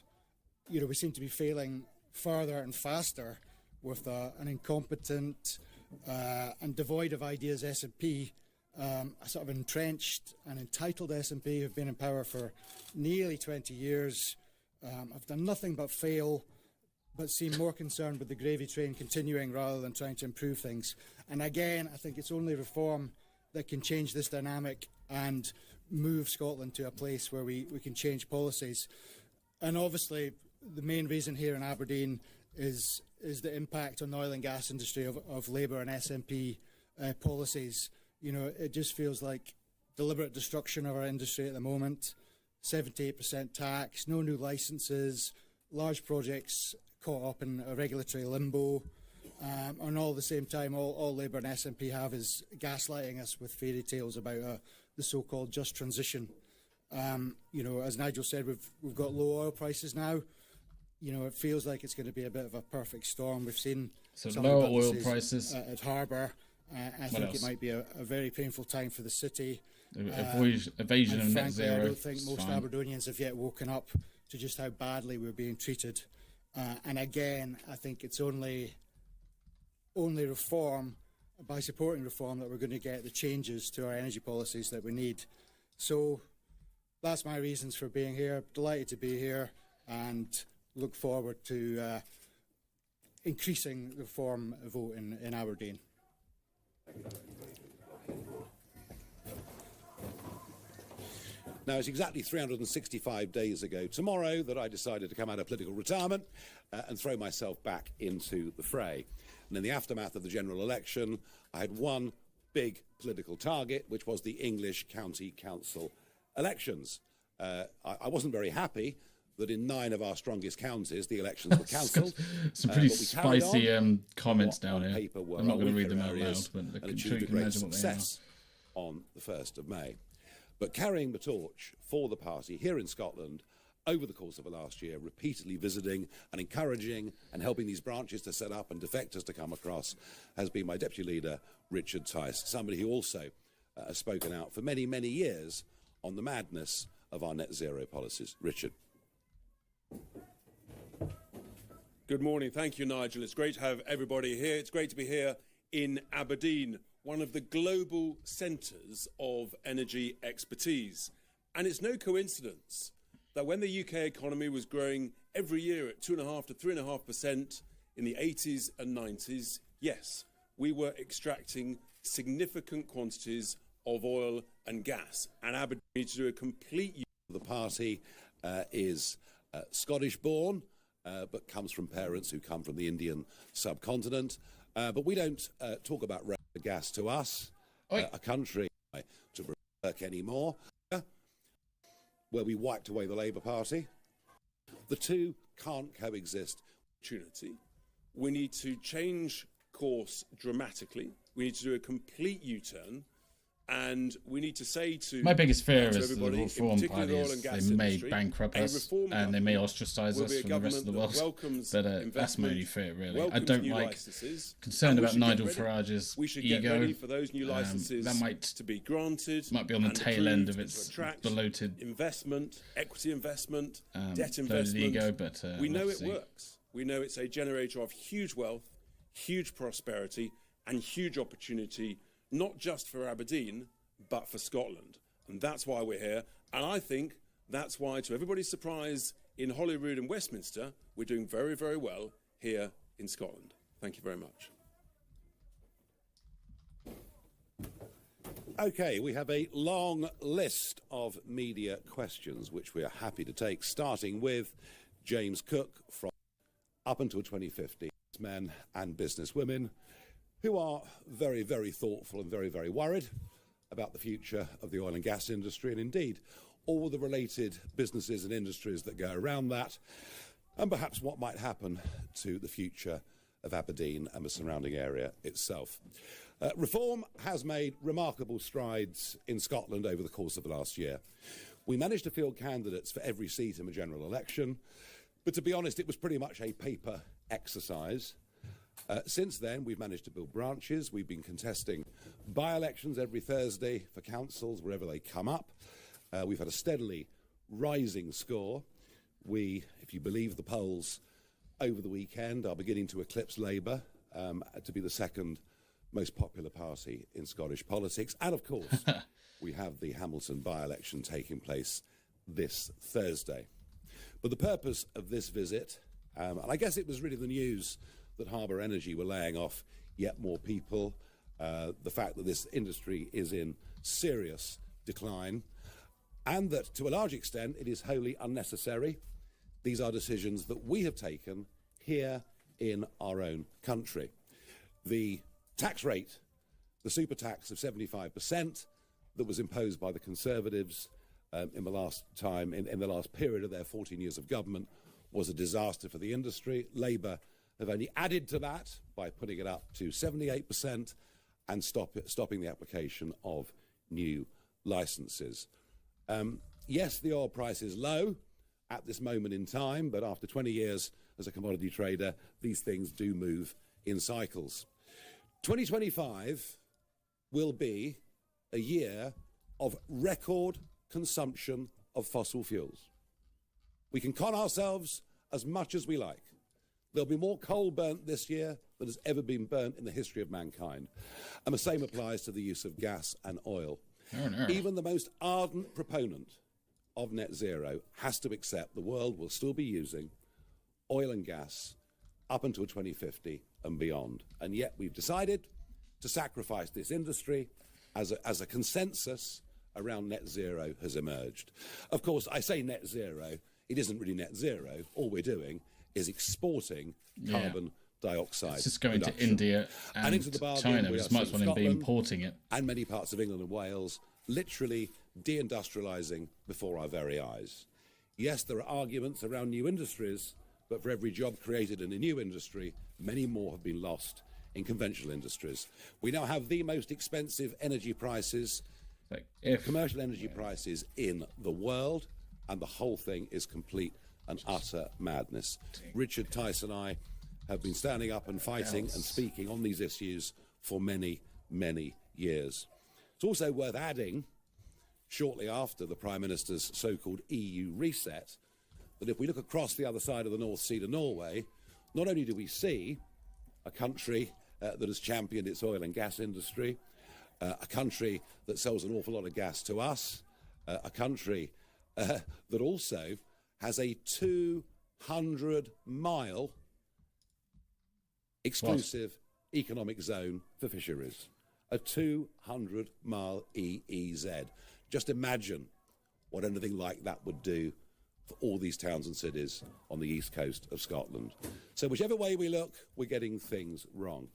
you know, we seem to be failing further and faster with an incompetent and devoid of ideas SNP, a sort of entrenched and entitled SNP who've been in power for nearly 20 years, have done nothing but fail, but seem more concerned with the gravy train continuing rather than trying to improve things. And again, I think it's only Reform that can change this dynamic and move Scotland to a place where we can change policies. And obviously, the main reason here in Aberdeen is the impact on the oil and gas industry of Labour and SNP policies. You know, it just feels like deliberate destruction of our industry at the moment. 78% tax, no new licences, large projects caught up in a regulatory limbo. And all at the same time, all Labour and SNP have is gaslighting us with fairy tales about the so-called just transition. You know, as Nigel said, we've got low oil prices now. You know, it feels like it's going to be a bit of a perfect storm. We've seen some lower oil prices at Harbour. I think it might be a very painful time for the city. Evasion of net zero. I don't think most Aberdonians have yet woken up to just how badly we're being treated. And again, I think it's only Reform, by supporting Reform, that we're going to get the changes to our energy policies that we need. So that's my reasons for being here. Delighted to be here and look forward to increasing the Reform vote in Aberdeen. Now, it's exactly 365 days ago tomorrow that I decided to come out of political retirement and throw myself back into the fray. And in the aftermath of the general election, I had one big political target, which was the English County Council elections. I wasn't very happy that in 9 of our strongest counties, the elections were cancelled. Some pretty spicy comments down here. I'm not going to read them out loud, but I'm sure you can imagine what they are. On the 1st of May. But carrying the torch for the party here in Scotland over the course of the last year, repeatedly visiting and encouraging and helping these branches to set up and defectors to come across, has been my deputy leader, Richard Tice, somebody who also has spoken out for many, many years on the madness of our net zero policies. Richard. Good morning. Thank you, Nigel. It's great to have everybody here. It's great to be here in Aberdeen, one of the global centres of energy expertise. And it's no coincidence that when the UK economy was growing every year at 2.5% to 3.5% in the 80s and 90s, yes, we were extracting significant quantities of oil and gas. And Aberdeen needs to do a complete use. The party is Scottish-born, but comes from parents who come from the Indian subcontinent. But we don't talk about gas to us, a country to work anymore, where we wiped away the Labour Party. The two can't coexist. Opportunity. We need to change course dramatically. We need to do a complete U-turn. And we need to say to my biggest fear to is the Reform Party is they may bankrupt us and they may ostracise us from the rest of the world. But that's my only fear, really. I don't like concerned about Nigel Farage's ego. For those new licenses that might to be granted, might be on the tail end of its bloated investment, equity investment, debt investment. Ego, but we know it works. We know it's a generator of huge wealth, huge prosperity, and huge opportunity. Not just for Aberdeen, but for Scotland. And that's why we're here. And I think that's why, to everybody's surprise, in Holyrood and Westminster, we're doing very, very well here in Scotland. Thank you very much. OK, we have a long list of media questions, which we are happy to take, starting with James Cook from Up Until 2050, men and businesswomen, who are very, very thoughtful and very, very worried about the future of the oil and gas industry, and indeed all the related businesses and industries that go around that, and perhaps what might happen to the future of Aberdeen and the surrounding area itself. Reform has made remarkable strides in Scotland over the course of the last year. We managed to field candidates for every seat in the general election, but to be honest, it was pretty much a paper exercise. Since then, we've managed to build branches. We've been contesting by-elections every Thursday for councils, wherever they come up. We've had a steadily rising score. We, if you believe the polls over the weekend, are beginning to eclipse Labour to be the second most popular party in Scottish politics. And, of course, we have the Hamilton by-election taking place this Thursday. But the purpose of this visit, and I guess it was really the news that Harbour Energy were laying off yet more people, the fact that this industry is in serious decline, and that to a large extent it is wholly unnecessary. These are decisions that we have taken here in our own country. The tax rate, the super tax of 75% that was imposed by the Conservatives in the last period of their 14 years of government, was a disaster for the industry. Labour have only added to that by putting it up to 78% and stopping the application of new licences. Yes, the oil price is low at this moment in time, but after 20 years as a commodity trader, these things do move in cycles. 2025 will be a year of record consumption of fossil fuels. We can con ourselves as much as we like. There'll be more coal burnt this year than has ever been burnt in the history of mankind. And the same applies to the use of gas and oil. Even the most ardent proponent of net zero has to accept the world will still be using oil and gas up until 2050 and beyond. And yet we've decided to sacrifice this industry as a consensus around net zero has emerged. Of course, I say net zero, it isn't really net zero. All we're doing is exporting carbon dioxide. It's just going to India and into the China. It's much more than be importing it. And many parts of England and Wales, literally deindustrialising before our very eyes. Yes, there are arguments around new industries, but for every job created in a new industry, many more have been lost in conventional industries. We now have the most expensive energy prices, commercial energy prices in the world, and the whole thing is complete and utter madness. Richard Tice and I have been standing up and fighting and speaking on these issues for many, many years. It's also worth adding, shortly after the Prime Minister's so-called EU reset, that if we look across the other side of the North Sea to Norway, not only do we see a country that has championed its oil and gas industry, a country that sells an awful lot of gas to us, a country that also has a 200-mile exclusive economic zone for fisheries. A 200-mile EEZ. Just imagine what anything like that would do for all these towns and cities on the east coast of Scotland. So whichever way we look, we're getting things wrong.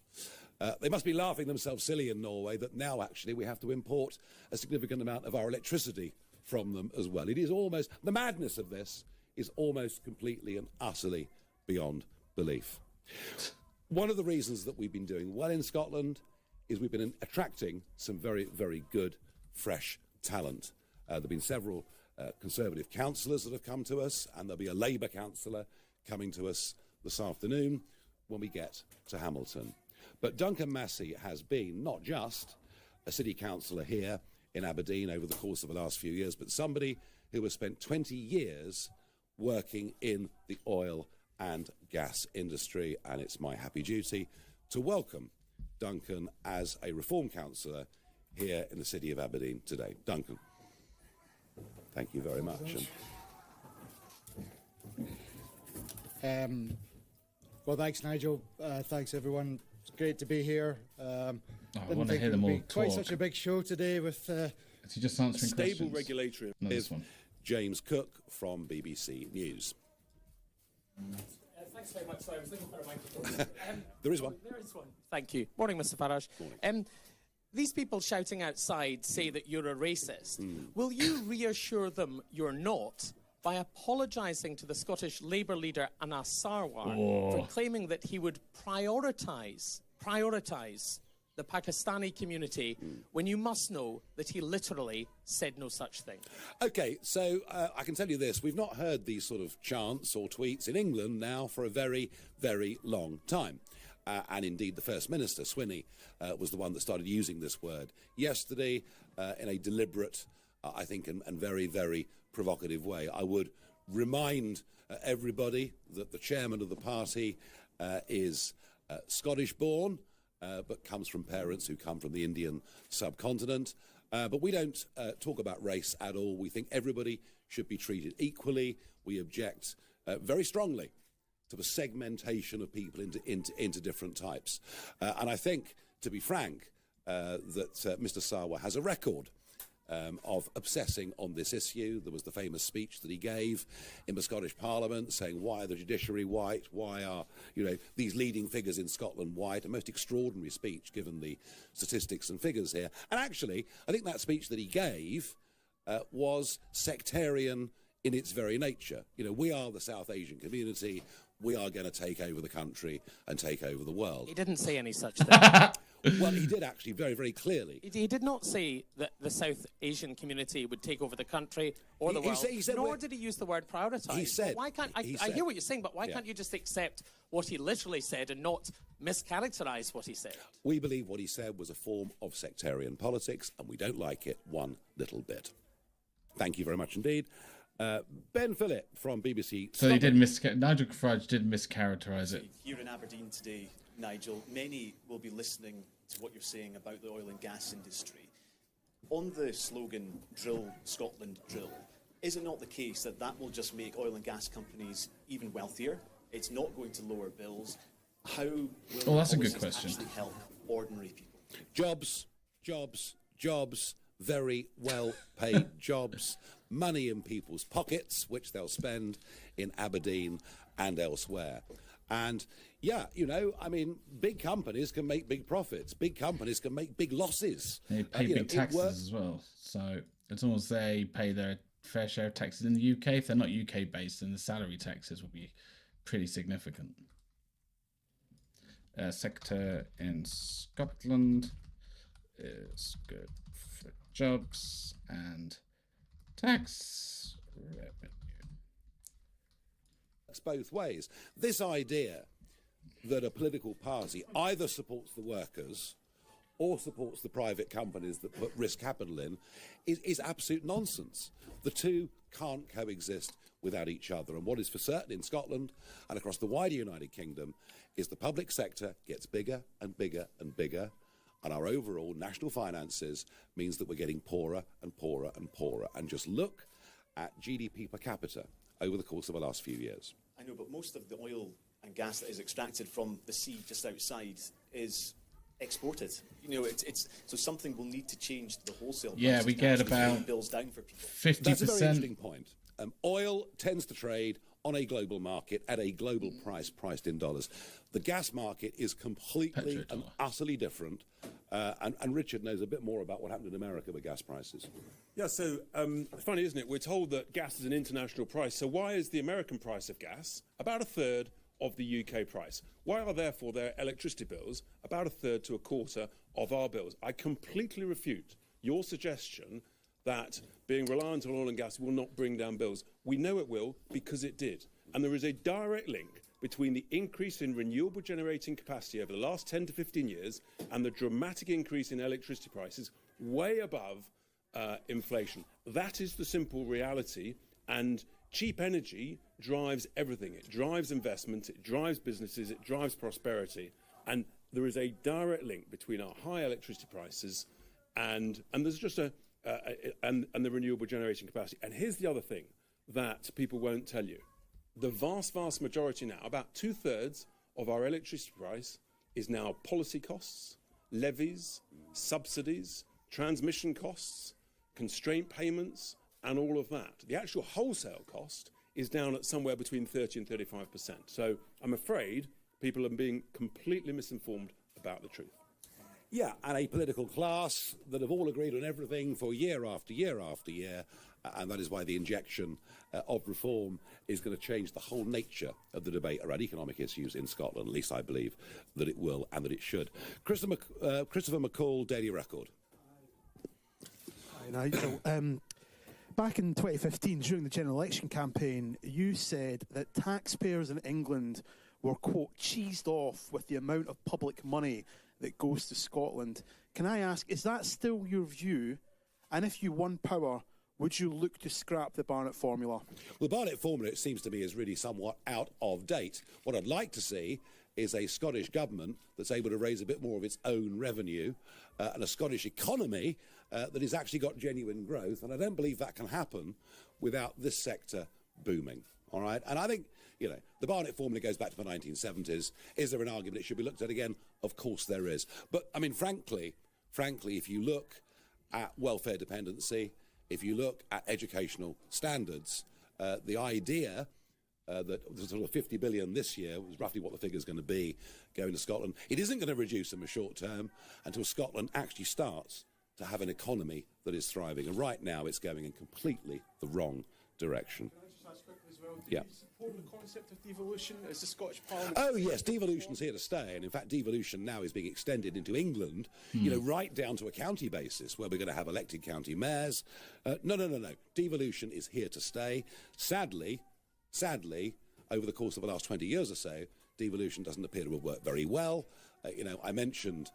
They must be laughing themselves silly in Norway that now actually we have to import a significant amount of our electricity from them as well. It is almost, the madness of this is almost completely and utterly beyond belief. One of the reasons that we've been doing well in Scotland is we've been attracting some very, very good, fresh talent. There have been several Conservative councillors that have come to us, and there'll be a Labour councillor coming to us this afternoon when we get to Hamilton. But Duncan Massey has been not just a city councillor here in Aberdeen over the course of the last few years, but somebody who has spent 20 years working in the oil and gas industry, and it's my happy duty to welcome Duncan as a Reform councillor here in the city of Aberdeen today. Duncan, thank you very much. Well, thanks, Nigel. Thanks, everyone. It's great to be here. I want to hear them all talk. Quite such a big show today with... Is he just answering questions? Stable regulatory is James Cook from BBC News. Thanks very much. Sorry, I was looking for a microphone. There is one. There is one. Thank you. Morning, Mr. Farage. Morning. These people shouting outside say that you're a racist. Will you reassure them you're not by apologising to the Scottish Labour leader Anas Sarwar for claiming that he would prioritise the Pakistani community when you must know that he literally said no such thing? OK, so I can tell you this. We've not heard these sort of chants or tweets in England now for a very, very long time. And indeed, the First Minister, Swinney, was the one that started using this word yesterday in a deliberate, I think, and very, very provocative way. I would remind everybody that the chairman of the party is Scottish-born, but comes from parents who come from the Indian subcontinent. But we don't talk about race at all. We think everybody should be treated equally. We object very strongly to the segmentation of people into different types. And I think, to be frank, that Mr. Sarwar has a record of obsessing on this issue. There was the famous speech that he gave in the Scottish Parliament saying, why are the judiciary white? Why are, these leading figures in Scotland white? A most extraordinary speech, given the statistics and figures here. And actually, I think that speech that he gave was sectarian in its very nature. We are the South Asian community. We are going to take over the country and take over the world. He didn't say any such thing. Well, he did actually very, very clearly. He did not say that the South Asian community would take over the country or the world, nor did he use the word prioritise. He said... Why can't I hear what you're saying, but why can't you just accept what he literally said and not mischaracterise what he said? We believe what he said was a form of sectarian politics, and we don't like it one little bit. Thank you very much indeed. Ben Phillip from BBC. So he did Nigel Farage did mischaracterise it. Here in Aberdeen today, Nigel, many will be listening to what you're saying about the oil and gas industry. On the slogan, Drill Scotland Drill, is it not the case that that will just make oil and gas companies even wealthier? It's not going to lower bills. How will that's a good question. Actually help ordinary people? Jobs, jobs, jobs, very well-paid jobs, money in people's pockets, which they'll spend in Aberdeen and elsewhere. And, big companies can make big profits. Big companies can make big losses. They pay big taxes as well. So it's almost they pay their fair share of taxes in the UK. If they're not UK-based, then the salary taxes will be pretty significant. Sector in Scotland is good for jobs and tax revenue. Both ways. This idea that a political party either supports the workers or supports the private companies that put risk capital in is absolute nonsense. The two can't coexist without each other. And what is for certain in Scotland and across the wider United Kingdom is the public sector gets bigger and bigger and bigger, and our overall national finances means that we're getting poorer and poorer and poorer. And just look at GDP per capita over the course of the last few years. I know, but most of the oil and gas that is extracted from the sea just outside is exported. So something will need to change the wholesale price. Yeah, we get about bills down for people. 50%. That's a very interesting point. Oil tends to trade on a global market at a global price priced in dollars. The gas market is completely and utterly different. And Richard knows a bit more about what happened in America with gas prices. Yeah, so funny, isn't it? We're told that gas is an international price. So why is the American price of gas about a third of the UK price? Why are therefore their electricity bills about a third to a quarter of our bills? I completely refute your suggestion that being reliant on oil and gas will not bring down bills. We know it will because it did. And there is a direct link between the increase in renewable generating capacity over the last 10 to 15 years and the dramatic increase in electricity prices way above inflation. That is the simple reality, and cheap energy drives everything. It drives investment, it drives businesses, it drives prosperity, and there is a direct link between our high electricity prices and there's just and the renewable generation capacity. And here's the other thing that people won't tell you. The vast majority now, about 2/3 of our electricity price is now policy costs, levies, subsidies, transmission costs, constraint payments, and all of that. The actual wholesale cost is down at somewhere between 30 and 35%. So I'm afraid people are being completely misinformed about the truth. Yeah, and a political class that have all agreed on everything for year after year after year, and that is why the injection of reform is going to change the whole nature of the debate around economic issues in Scotland. At least I believe that it will and that it should. Christopher McCall, Daily Record. Hi, Nigel. Back in 2015, during the general election campaign, you said that taxpayers in England were, quote, cheesed off with the amount of public money that goes to Scotland. Can I ask, is that still your view? And if you won power, would you look to scrap the Barnett formula? Well, the Barnett formula, it seems to me, is really somewhat out of date. What I'd like to see is a Scottish government that's able to raise a bit more of its own revenue and a Scottish economy that has actually got genuine growth. And I don't believe that can happen without this sector booming. All right? And I think, you know, the Barnett formula goes back to the 1970s. Is there an argument it should be looked at again? Of course there is. But, I mean, frankly, if you look at welfare dependency, if you look at educational standards, the idea that sort of 50 billion this year was roughly what the figure is going to be going to Scotland. It isn't going to reduce in the short term until Scotland actually starts to have an economy that is thriving. And right now it's going in completely the wrong direction. Can I just ask quickly as well, do yeah. you support the concept of devolution as the Scottish Parliament? Oh yes, devolution's here to stay, and in fact devolution now is being extended into England, you know, right down to a county basis where we're going to have elected county mayors. No. Devolution is here to stay. Sadly, over the course of the last 20 years or so, devolution doesn't appear to have worked very well. You know, I mentioned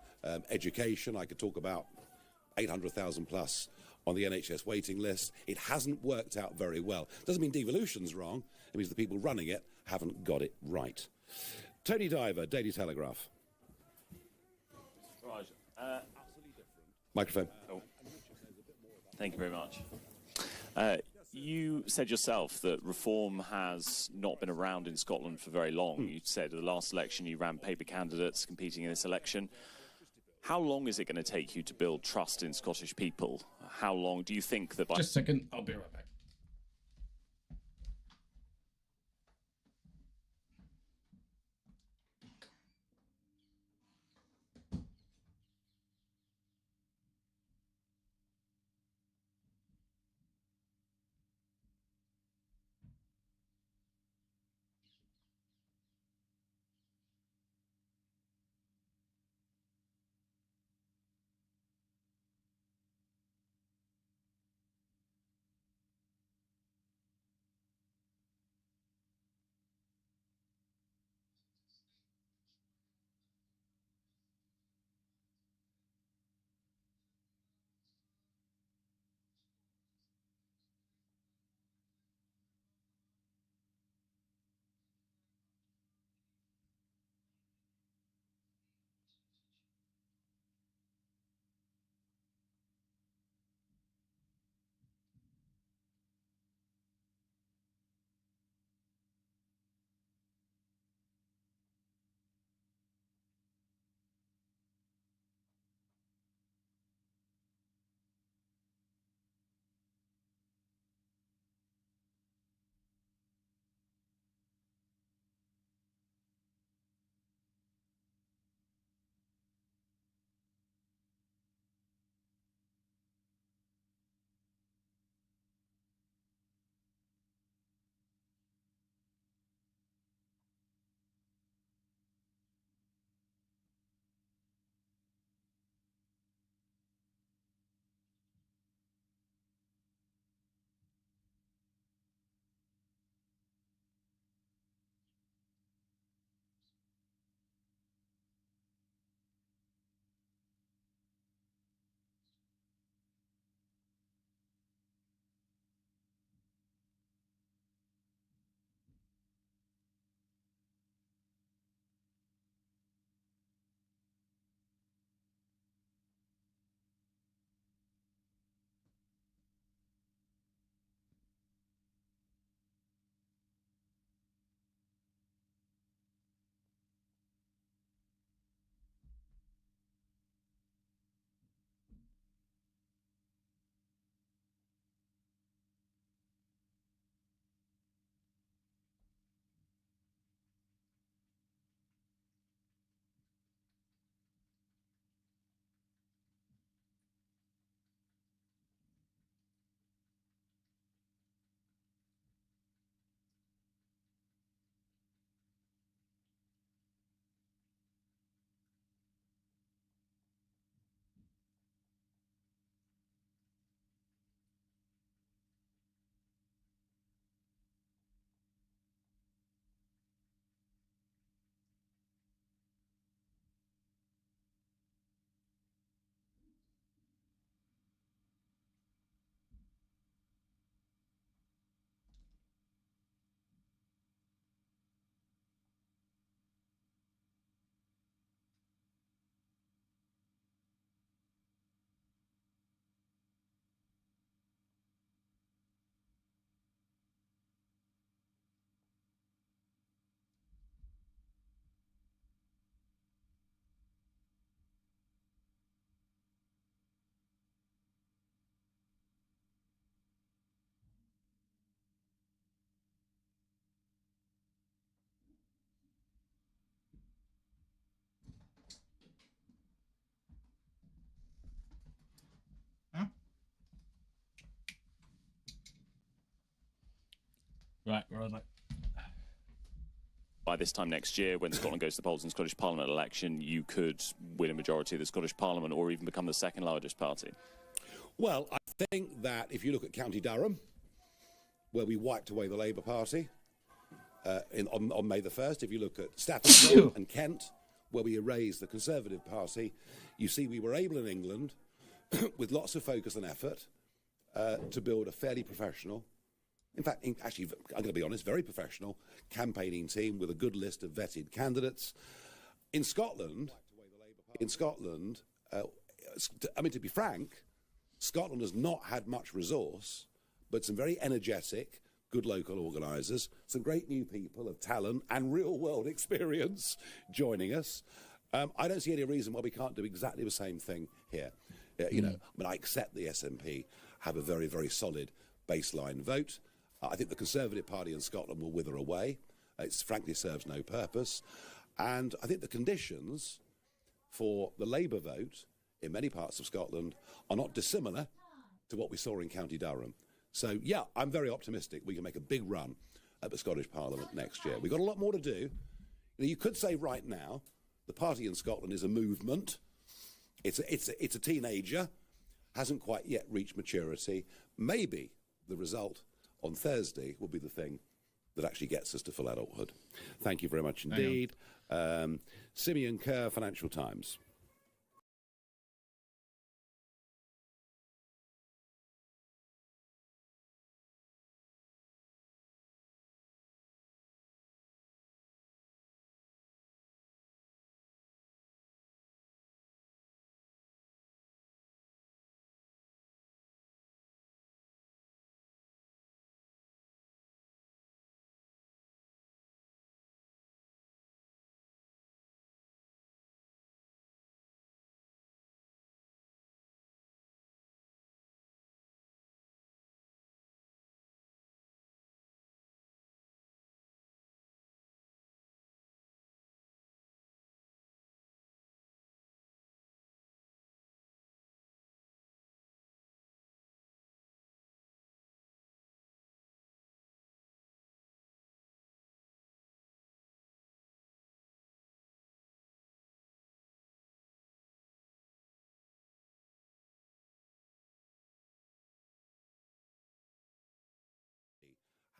education. I could talk about 800,000 plus on the NHS waiting list. It hasn't worked out very well. Doesn't mean devolution's wrong. It means the people running it haven't got it right. Tony Diver, Daily Telegraph. Right. Microphone. Thank you very much. You said yourself that reform has not been around in Scotland for very long. You said at the last election you ran paper candidates competing in this election. How long is it going to take you to build trust in Scottish people? How long do you think that by... Just a second, I'll be right back. Right, we're on like... By this time next year, when Scotland goes to the polls in the Scottish Parliament election, you could win a majority of the Scottish Parliament or even become the second largest party? Well, I think that if you look at County Durham, where we wiped away the Labour Party on May the 1st, if you look at Staffordshire and Kent, where we erased the Conservative Party, you see we were able in England, with lots of focus and effort, to build a fairly professional, in fact, actually, I'm going to be honest, very professional campaigning team with a good list of vetted candidates. In Scotland, I mean, to be frank, Scotland has not had much resource, but some very energetic, good local organisers, some great new people of talent and real-world experience joining us. I don't see any reason why we can't do exactly the same thing here. You know, I mean, I accept the SNP have a very, very solid baseline vote. I think the Conservative Party in Scotland will wither away. It frankly serves no purpose. And I think the conditions for the Labour vote in many parts of Scotland are not dissimilar to what we saw in County Durham. So, yeah, I'm very optimistic we can make a big run at the Scottish Parliament next year. We've got a lot more to do. You could say right now the party in Scotland is a movement. It's a teenager, hasn't quite yet reached maturity. Maybe the result on Thursday will be the thing that actually gets us to full adulthood. Thank you very much indeed. Simeon Kerr, Financial Times.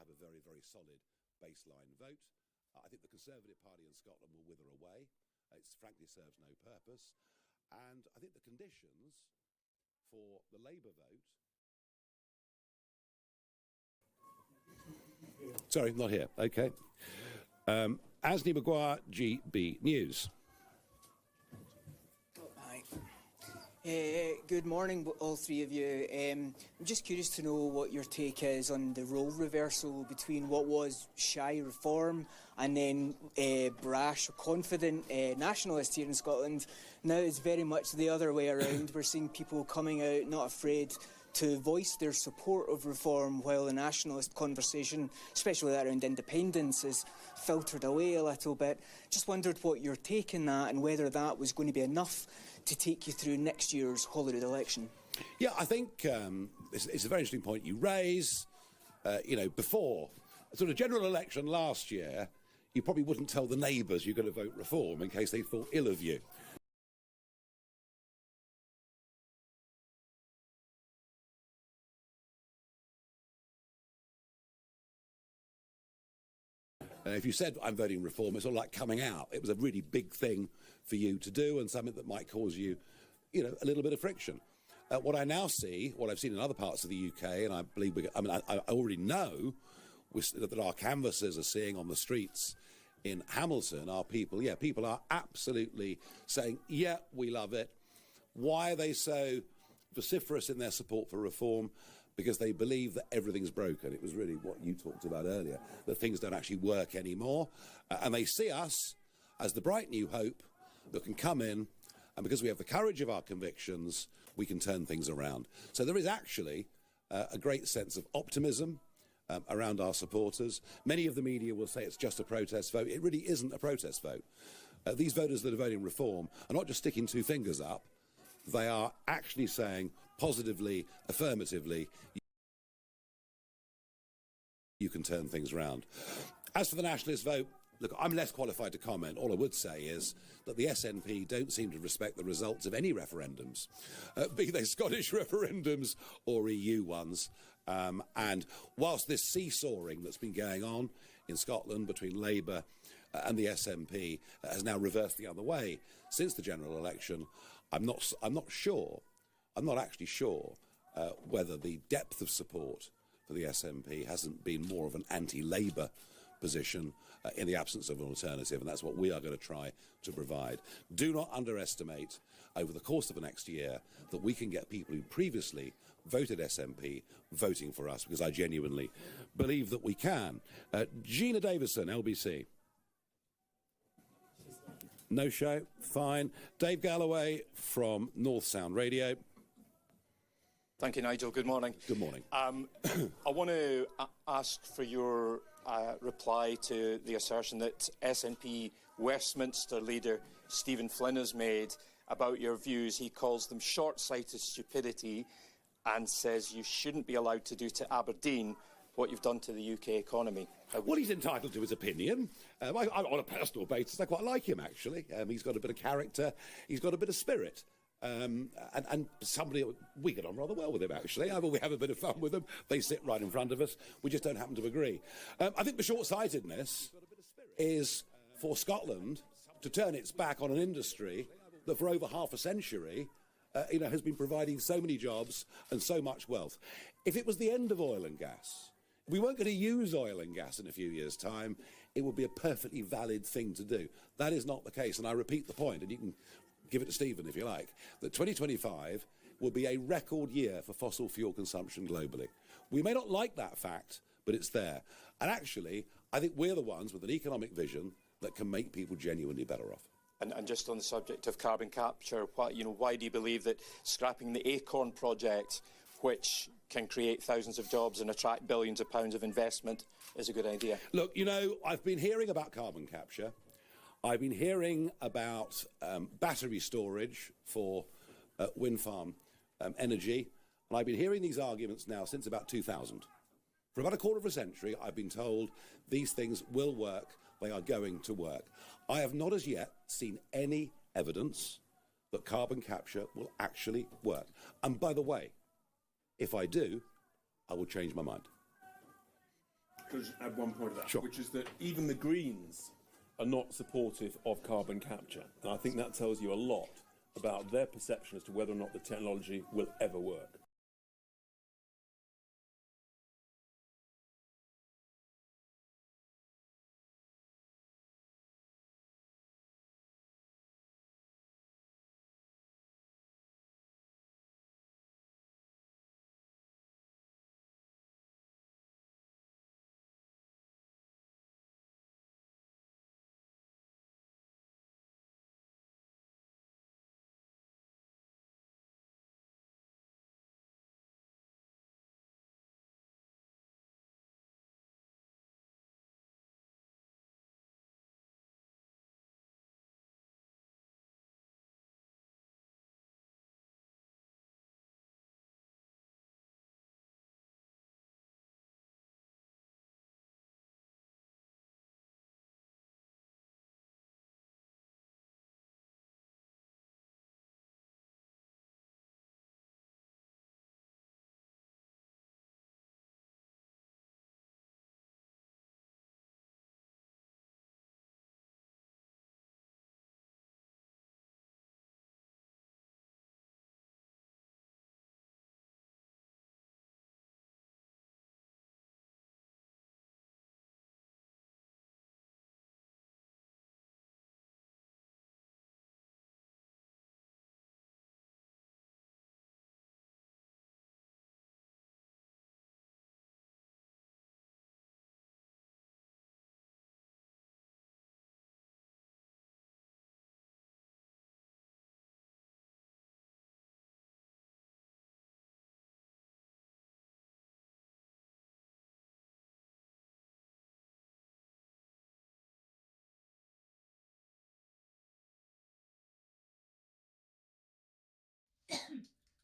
Have a very, very solid baseline vote. I think the Conservative Party in Scotland will wither away. It frankly serves no purpose. And I think the conditions for the Labour vote... Sorry, not here. OK. Asni Maguire, GB News. Good morning, all three of you. I'm just curious to know what your take is on the role reversal between what was shy reform and then brash, confident nationalist here in Scotland. Now it's very much the other way around. We're seeing people coming out not afraid to voice their support of reform, while the nationalist conversation, especially that around independence, is filtered away a little bit. Just wondered what your take on that and whether that was going to be enough to take you through next year's Holyrood election. Yeah, I think it's a very interesting point you raise. You know, before a sort of general election last year, you probably wouldn't tell the neighbours you're going to vote reform in case they thought ill of you. If you said, I'm voting reform, it's all like coming out. It was a really big thing for you to do and something that might cause you, you know, a little bit of friction. What I now see, what I've seen in other parts of the UK, and I believe, I already know that our canvassers are seeing on the streets in Hamilton are people, people are absolutely saying, yeah, we love it. Why are they so vociferous in their support for reform? Because they believe that everything's broken. It was really what you talked about earlier, that things don't actually work anymore. And they see us as the bright new hope that can come in, and because we have the courage of our convictions, we can turn things around. So there is actually a great sense of optimism around our supporters. Many of the media will say it's just a protest vote. It really isn't a protest vote. These voters that are voting reform are not just sticking two fingers up. They are actually saying positively, affirmatively, you can turn things round. As for the nationalist vote, look, I'm less qualified to comment. All I would say is that the SNP don't seem to respect the results of any referendums, be they Scottish referendums or EU ones. And whilst this seesawing that's been going on in Scotland between Labour and the SNP has now reversed the other way since the general election, I'm not actually sure whether the depth of support for the SNP hasn't been more of an anti-Labour position in the absence of an alternative, and that's what we are going to try to provide. Do not underestimate over the course of the next year that we can get people who previously voted SNP voting for us, because I genuinely believe that we can. Gina Davison, LBC. No show, fine. Dave Galloway from North Sound Radio. Thank you, Nigel. Good morning. Good morning. I want to ask for your reply to the assertion that SNP Westminster leader Stephen Flynn has made about your views. He calls them short-sighted stupidity and says you shouldn't be allowed to do to Aberdeen what you've done to the UK economy. Well, he's entitled to his opinion. On a personal basis, I quite like him, actually. He's got a bit of character. He's got a bit of spirit. And somebody, we get on rather well with him, actually. We have a bit of fun with them. They sit right in front of us. We just don't happen to agree. I think the short-sightedness is for Scotland to turn its back on an industry that for over half a century has been providing so many jobs and so much wealth. If it was the end of oil and gas, if we weren't going to use oil and gas in a few years' time, it would be a perfectly valid thing to do. That is not the case, and I repeat the point, and you can give it to Stephen if you like, that 2025 will be a record year for fossil fuel consumption globally. We may not like that fact, but it's there. And actually, I think we're the ones with an economic vision that can make people genuinely better off. And just on the subject of carbon capture, why do you believe that scrapping the Acorn project, which can create thousands of jobs and attract billions of pounds of investment, is a good idea? Look, I've been hearing about carbon capture. I've been hearing about battery storage for wind farm energy, and I've been hearing these arguments now since about 2000. For about a quarter of a century, I've been told these things will work, they are going to work. I have not as yet seen any evidence that carbon capture will actually work. And by the way, if I do, I will change my mind. Could I just add one point to that, Sure. which is that even the Greens are not supportive of carbon capture. And I think that tells you a lot about their perception as to whether or not the technology will ever work.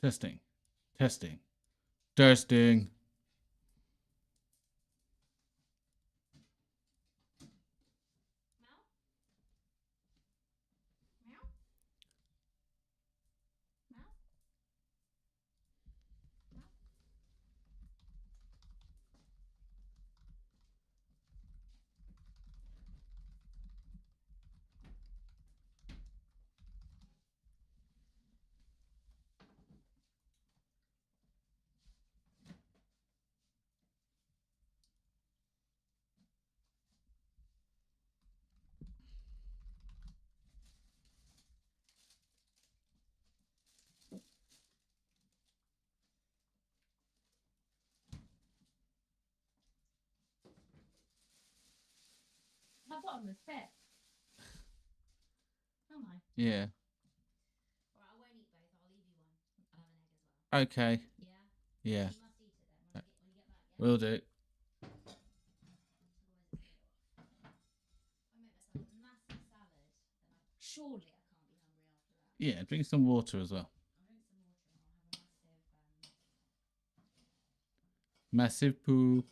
Testing. Testing. Testing. I thought on the step. Am I? Yeah. Alright, I won't eat both. I'll leave you one. I'll have an egg as well. Okay. Yeah? Yeah. You must eat it then when you get back, yeah? Will do. I make myself a massive salad, then surely I can't be hungry after that. Yeah, drink some water as well. I'll drink some water and I'll have a massive Massive poo.